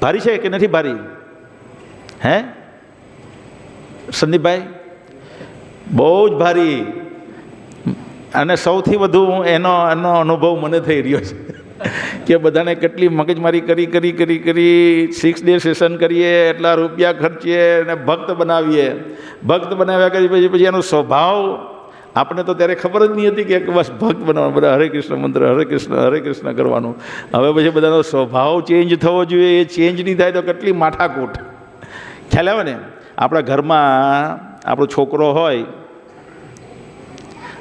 ભારી છે કે નથી ભારી? હે સંદીપભાઈ? બહુ જ ભારી. અને સૌથી વધુ એનો અનુભવ મને થઈ રહ્યો છે કે બધાને કેટલી મગજમારી કરી 6 day સેશન કરીએ, એટલા રૂપિયા ખર્ચીએ અને ભક્ત બનાવ્યા પછી એનો સ્વભાવ આપણે તો ત્યારે ખબર જ નહીં હતી કે બસ ભક્ત બનાવવાનું, બધા હરે કૃષ્ણ મંત્ર, હરે કૃષ્ણ કરવાનું. હવે પછી બધાનો સ્વભાવ ચેન્જ થવો જોઈએ. એ ચેન્જ નહીં થાય તો કેટલી માથાકૂટ. ખ્યાલ આવે ને? આપણા ઘરમાં આપણો છોકરો હોય,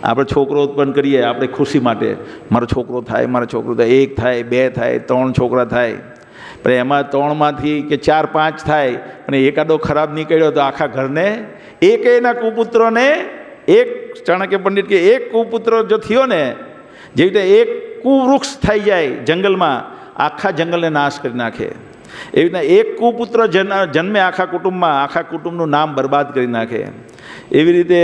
આપણે છોકરો ઉત્પન્ન કરીએ આપણે ખુશી માટે, મારો છોકરો થાય, 1 થાય, 2 થાય, 3 છોકરા થાય. પણ એમાં 3માંથી કે 4 5 થાય અને એકાદો ખરાબ નીકળ્યો તો આખા ઘરને, એના કુપુત્રોને, એક ચાણક્ય પંડિત કે એક કુપુત્ર જો થયો ને, જેવી રીતે એક કુવૃક્ષ થઈ જાય જંગલમાં, આખા જંગલને નાશ કરી નાખે. એવી રીતના એક કુપુત્ર જન્મે આખા કુટુંબમાં, આખા કુટુંબનું નામ બરબાદ કરી નાખે. એવી રીતે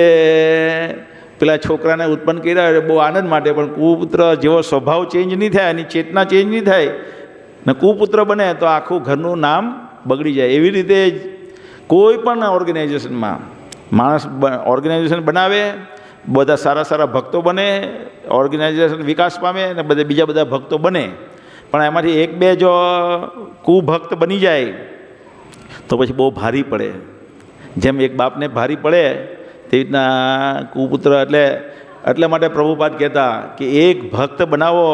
પેલા છોકરાને ઉત્પન્ન કર્યા બહુ આનંદ માટે, પણ કુપુત્ર જેવો સ્વભાવ ચેન્જ નહીં થાય, એની ચેતના ચેન્જ નહીં થાય ને કુપુત્ર બને તો આખું ઘરનું નામ બગડી જાય. એવી રીતે કોઈ પણ ઓર્ગેનાઇઝેશનમાં માણસ ઓર્ગેનાઇઝેશન બનાવે, બધા સારા સારા ભક્તો બને, ઓર્ગેનાઇઝેશન વિકાસ પામે અને બીજા બધા ભક્તો બને, પણ એમાંથી એક બે જો કુભક્ત બની જાય તો પછી બહુ ભારી પડે. જેમ એક બાપને ભારી પડે તેવી રીતના કુપુત્ર એટલા માટે પ્રભુપાદ કહેતા કે એક ભક્ત બનાવો,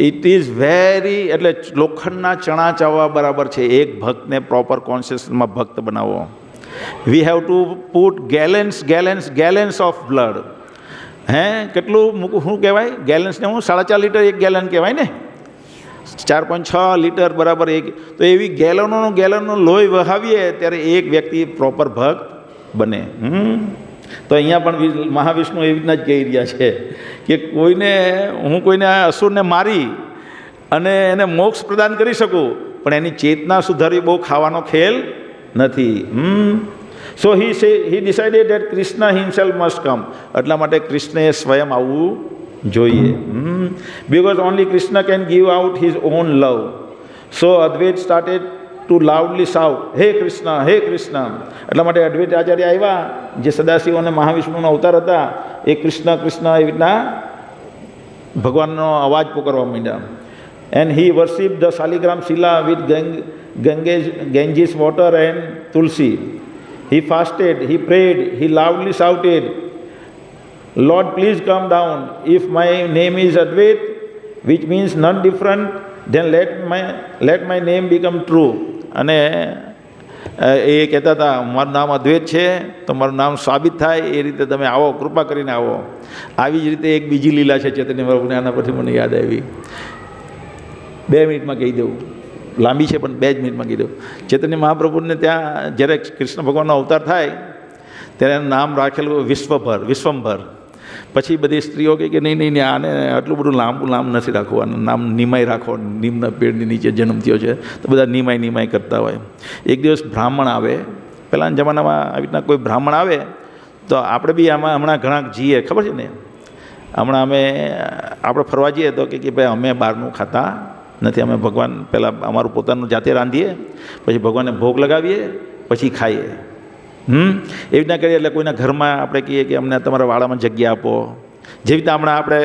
ઇટ ઇઝ વેરી, એટલે લોખંડના ચણા ચાવવા બરાબર છે. એક ભક્તને પ્રોપર કોન્શિયસમાં ભક્ત બનાવો. We have to put gallons of blood. કેટલું શું કહેવાય ગેલેન્સને? 4.5 લીટર એક ગેલન કહેવાય ને, 4.6 લીટર બરાબર એક. તો એવી ગેલનનું લોહી વહાવીએ ત્યારે એક વ્યક્તિ પ્રોપર ભક્ત બને. તો અહીંયા પણ મહાવિષ્ણુ એવી રીતના જ કહી રહ્યા છે કે કોઈને અસુરને મારી અને એને મોક્ષ પ્રદાન કરી શકું, પણ એની ચેતના સુધારવી બહુ ખાવાનો ખેલ નથી. So he decided that Krishna himself must come. એટલા માટે કૃષ્ણએ સ્વયં આવવું જોઈએ. Because only Krishna can give out his own love. So Advaita started to loudly shout, હે કૃષ્ણ, હે કૃષ્ણ. એટલા માટે અદ્વૈત આચાર્ય આવ્યા, જે સદાશિવ અને મહાવિષ્ણુનો અવતાર હતા, એ કૃષ્ણ કૃષ્ણ એવી રીતના ભગવાનનો અવાજ પોકારવા માંડ્યા. And he worship the Shaligram Sheila with Ganges water and tulsi. He fasted, he prayed, he loudly shouted, Lord, please come down. If my name is Advait, which means none different, then let my name become true. અને એ કહેતા હતા મારું નામ અદ્વૈત છે તો મારું નામ સાબિત થાય એ રીતે તમે આવો, કૃપા કરીને આવો. આવી જ રીતે એક બીજી લીલા છે ચૈતન્ય મહાપ્રભુને, આના પરથી મને યાદ આવી. 2 મિનિટમાં કહી દઉં, લાંબી છે પણ 2 જ મિનિટમાં કહી દઉં. ચૈતન્ય મહાપ્રભુને ત્યાં જ્યારે કૃષ્ણ ભગવાનનો અવતાર થાય ત્યારે એનું નામ રાખેલું વિશ્વંભર. પછી બધી સ્ત્રીઓ કહે કે નહીં આને આટલું બધું લાંબુ નથી રાખવાનું, નામ નિમાય રાખો, નીમના પેડની નીચે જન્મ થયો છે. તો બધા નિમાય કરતા હોય. એક દિવસ બ્રાહ્મણ આવે, પહેલાંના જમાનામાં આવી રીતના કોઈ બ્રાહ્મણ આવે તો આપણે બી આમાં હમણાં ઘણા જઈએ, ખબર છે ને, હમણાં આપણે ફરવા જઈએ તો કે ભાઈ અમે બહારનું ખાતા નથી, અમે ભગવાન પહેલાં અમારું પોતાનું જાતે રાંધીએ, પછી ભગવાનને ભોગ લગાવીએ, પછી ખાઈએ. એવી રીતના કરીએ. એટલે કોઈના ઘરમાં આપણે કહીએ કે અમને તમારા વાડામાં જગ્યા આપો. જેવી રીતે હમણાં આપણે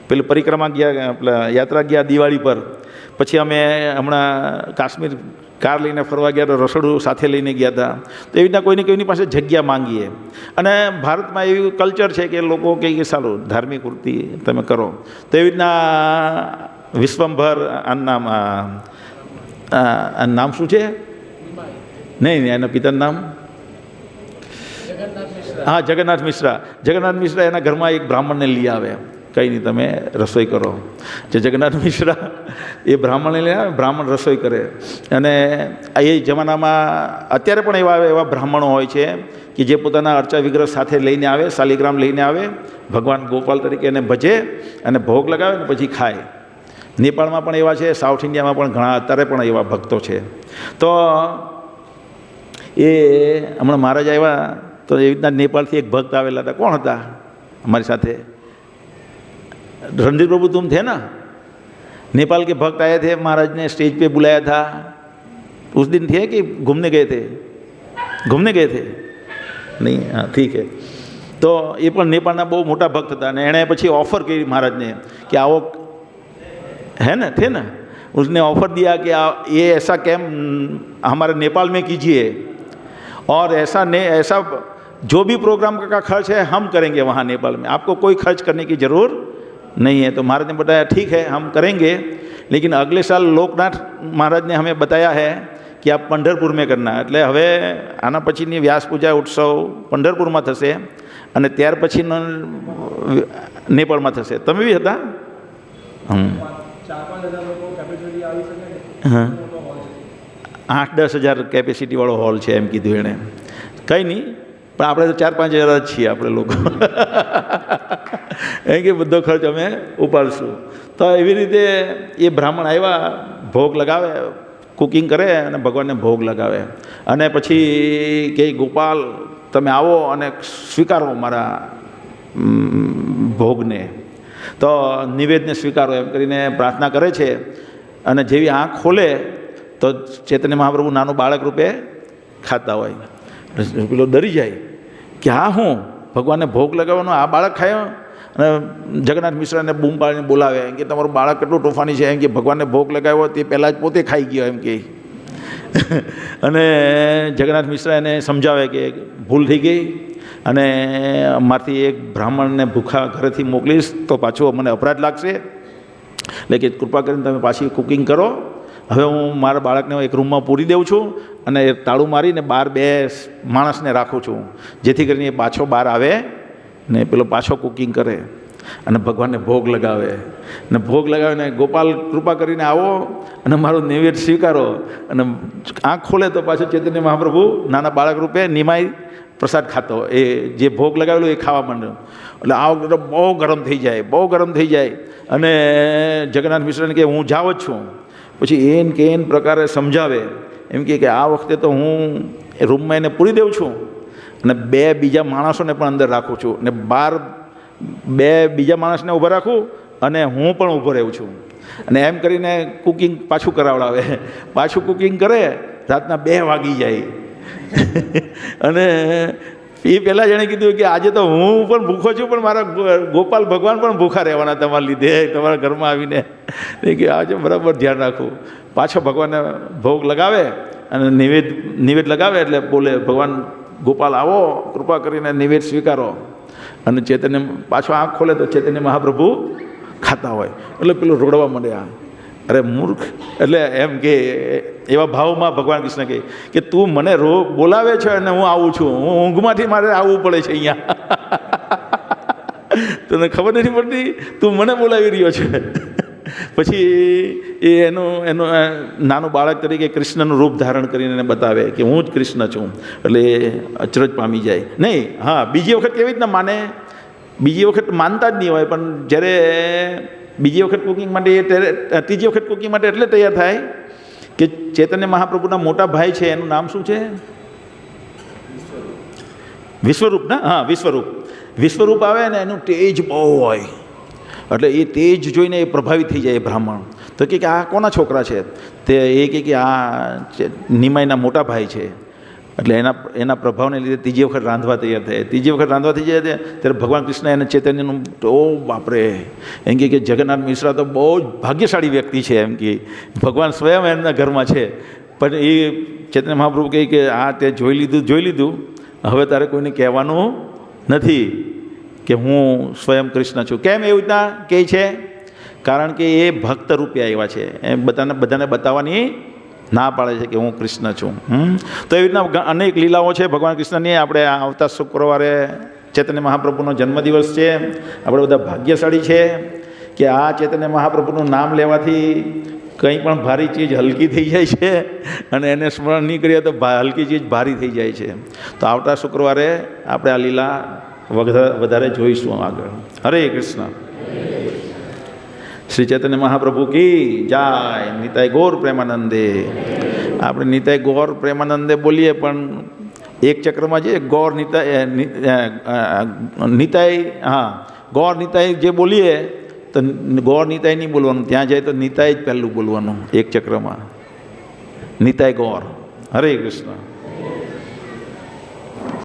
પેલી પરિક્રમા ગયા, પેલા યાત્રા ગયા દિવાળી પર, પછી અમે હમણાં કાશ્મીર કાર લઈને ફરવા ગયા તો રસોડું સાથે લઈને ગયા હતા. તો એવી રીતના કોઈની પાસે જગ્યા માંગીએ. અને ભારતમાં એવી કલ્ચર છે કે લોકો કહે કે સારું ધાર્મિક વૃત્તિ તમે કરો. તો એવી રીતના વિશ્વંભર આનું નામ શું છે? નહીં એના પિતાનું નામ જગન્નાથ મિશ્રા. એના ઘરમાં એક બ્રાહ્મણને લઈ આવે, કંઈ નહીં તમે રસોઈ કરો. જે જગન્નાથ મિશ્રા એ બ્રાહ્મણને લઈ આવે, બ્રાહ્મણ રસોઈ કરે. અને એ જમાનામાં અત્યારે પણ એવા બ્રાહ્મણો હોય છે કે જે પોતાના અર્ચા વિગ્રહ સાથે લઈને આવે, શાલિગ્રામ લઈને આવે, ભગવાન ગોપાલ તરીકે એને ભજે અને ભોગ લગાવે ને પછી ખાય. નેપાળમાં પણ એવા છે, સાઉથ ઇન્ડિયામાં પણ ઘણા અત્યારે પણ એવા ભક્તો છે. તો એ હમણાં મહારાજ આવ્યા તો એવી રીતના નેપાળથી એક ભક્ત આવેલા હતા. કોણ હતા हमारे साथ? रणधीर प्रभु तुम थे ना? नेपाल के भक्त आए थे, महाराज ने स्टेज पे बुलाया था. उस दिन थे कि घूमने गए थे? नहीं, हाँ ठीक है. तो ये પણ નેપાળના બહુ મોટા ભક્ત હતા અને એણે પછી ઓફર કરી महाराज कि आओ, है ना, थे ना, उसने ऑफर दिया कि ये ऐसा कैंप हमारे नेपाल में कीजिए और ऐसा जो भी प्रोग्राम का खर्च है हम करेंगे वहाँ नेपाल में, आपको कोई खर्च करने की ज़रूर नहीं है. तो महाराज ने बताया ठीक है हम करेंगे, लेकिन अगले साल लोकनाथ महाराज ने हमें बताया है कि आप पंढरपुर में करना. એટલે હવે આના પછીની વ્યાસ પૂજા ઉત્સવ પંઢરપુરમાં થશે અને ત્યાર પછીનો નેપાળમાં થશે. તમે બી હતા? 8-10 હજાર કેપેસિટીવાળો હોલ છે એમ કીધું એણે. કંઈ નહીં, પણ આપણે તો 4-5 હજાર જ છીએ આપણે લોકો. એમ કે બધો ખર્ચ અમે ઉપાડશું. તો એવી રીતે એ બ્રાહ્મણ આવ્યા, ભોગ લગાવે, કુકિંગ કરે અને ભગવાનને ભોગ લગાવે. અને પછી કે ગોપાલ તમે આવો અને સ્વીકારો મારા ભોગને, તો નિવેદને સ્વીકારો એમ કરીને પ્રાર્થના કરે છે. અને જેવી આંખ ખોલે તો ચૈતન્ય મહાપ્રભુ નાનું બાળક રૂપે ખાતા હોય. પેલો ડરી જાય કે હા હું ભગવાનને ભોગ લગાવવાનો આ બાળક ખાયો. અને જગન્નાથ મિશ્રાને બૂમ પાડીને બોલાવે કે તમારું બાળક કેટલું તોફાની છે, એમ કે ભગવાનને ભોગ લગાવ્યો તે પહેલાં જ પોતે ખાઈ ગયો એમ કે. અને જગન્નાથ મિશ્રા એને સમજાવે કે ભૂલ થઈ ગઈ અને મારથી એક બ્રાહ્મણને ભૂખા ઘરેથી મોકલીશ તો પાછો મને અપરાધ લાગશે, એટલે કે કૃપા કરીને તમે પાછી કુકિંગ કરો. હવે હું મારા બાળકને એક રૂમમાં પૂરી દઉં છું અને તાળું મારીને બહાર 2 માણસને રાખું છું, જેથી કરીને એ પાછો બહાર આવે ને પેલો પાછો કુકિંગ કરે અને ભગવાનને ભોગ લગાવે. અને ભોગ લગાવીને ગોપાલ કૃપા કરીને આવો અને મારો નૈવેદ્ય સ્વીકારો. અને આંખ ખોલે તો પાછો ચૈતન્ય મહાપ્રભુ નાના બાળક રૂપે નિમાય પ્રસાદ ખાતો, એ જે ભોગ લગાવેલો એ ખાવા માંડ્યો. એટલે આ વખતે બહુ ગરમ થઈ જાય, બહુ ગરમ થઈ જાય. અને જગન્નાથ મિશ્રાને કે હું જાઉં જ છું. પછી એન પ્રકારે સમજાવે, એમ કે આ વખતે તો હું રૂમમાં એને પૂરી દઉં છું અને 2 બીજા માણસોને પણ અંદર રાખું છું ને બહાર 2 બીજા માણસને ઊભા રાખું અને હું પણ ઊભો રહું છું. અને એમ કરીને કુકિંગ પાછું કરાવડાવે. પાછું કુકિંગ કરે, રાતના 2 વાગી જાય. અને એ પહેલાં જેણે કીધું કે આજે તો હું પણ ભૂખો છું, પણ મારા ગોપાલ ભગવાન પણ ભૂખા રહેવાના તમારા લીધે, તમારા ઘરમાં આવીને. કે આજે બરાબર ધ્યાન રાખવું. પાછો ભગવાનને ભોગ લગાવે અને નિવેદ લગાવે એટલે બોલે ભગવાન ગોપાલ આવો, કૃપા કરીને નિવેદ સ્વીકારો. અને ચૈતન્ય પાછો આંખ ખોલે તો ચૈતન્ય મહાપ્રભુ ખાતા હોય. એટલે પેલું રોડવા માંડ્યા, અરે મૂર્ખ. એટલે એમ કે એવા ભાવમાં ભગવાન કૃષ્ણ કહે કે તું મને બોલાવે છે અને હું આવું છું, હું ઊંઘમાંથી મારે આવવું પડે છે અહીંયા. તને ખબર નથી પડતી, તું મને બોલાવી રહ્યો છે. પછી એનું નાનું બાળક તરીકે કૃષ્ણનું રૂપ ધારણ કરીને એને બતાવે કે હું જ કૃષ્ણ છું. એટલે અચરજ પામી જાય. નહીં, હા, બીજી વખત કેવી રીતના માને, બીજી વખત માનતા જ નહીં હોય, પણ જ્યારે બીજી વખત કુકિંગ માટે, ત્રીજી વખત કુકિંગ માટે એટલે તૈયાર થાય કે ચૈતન્ય મહાપ્રભુના મોટા ભાઈ છે, એનું નામ શું છે? વિશ્વરૂપ ના? હા, વિશ્વરૂપ. વિશ્વરૂપ આવે ને એનું તેજ બહુ હોય, એટલે એ તેજ જોઈને એ પ્રભાવિત થઈ જાય બ્રાહ્મણ. તો કે આ કોના છોકરા છે? તે એ કે આ નિમાઈના મોટા ભાઈ છે. એટલે એના પ્રભાવને લીધે ત્રીજી વખત રાંધવા તૈયાર થાય. ત્રીજી વખત રાંધવા થઈ જાય ત્યારે ભગવાન કૃષ્ણ એને ચૈતન્યનું તો બાપરે એમ કે જગન્નાથ મિશ્રા તો બહુ જ ભાગ્યશાળી વ્યક્તિ છે. એમ કે ભગવાન સ્વયં એમના ઘરમાં છે. પણ એ ચૈતન્ય મહાપ્રભુ કહે કે આ તે જોઈ લીધું, હવે તારે કોઈને કહેવાનું નથી કે હું સ્વયં કૃષ્ણ છું. કેમ એવી રીતના કહે છે? કારણ કે એ ભક્ત રૂપે આવ્યા છે. એ બધાને બતાવવાની ના પાડે છે કે હું કૃષ્ણ છું. તો એવી રીતના અનેક લીલાઓ છે ભગવાન કૃષ્ણની. આપણે આવતા શુક્રવારે ચૈતન્ય મહાપ્રભુનો જન્મદિવસ છે. આપણે બધા ભાગ્યશાળી છે કે આ ચૈતન્ય મહાપ્રભુનું નામ લેવાથી કંઈ પણ ભારી ચીજ હલકી થઈ જાય છે, અને એને સ્મરણ નહીં કરીએ તો હલકી ચીજ ભારી થઈ જાય છે. તો આવતા શુક્રવારે આપણે આ લીલા વધારે જોઈશું આગળ. હરે કૃષ્ણ. શ્રી ચૈતન્ય મહાપ્રભુ કી જય. નિતાય ગૌર પ્રેમાનંદે. આપણે નિતાય ગૌર પ્રેમાનંદે બોલીએ, પણ એક ચક્રમાં જે ગૌર નિતાય, હા, ગૌર નિતાય જે બોલીએ તો ગૌર નિતાય નહીં બોલવાનું, ત્યાં જાય તો નિતાય જ પહેલું બોલવાનું એક ચક્રમાં. નિતાય ગૌર. હરે કૃષ્ણ.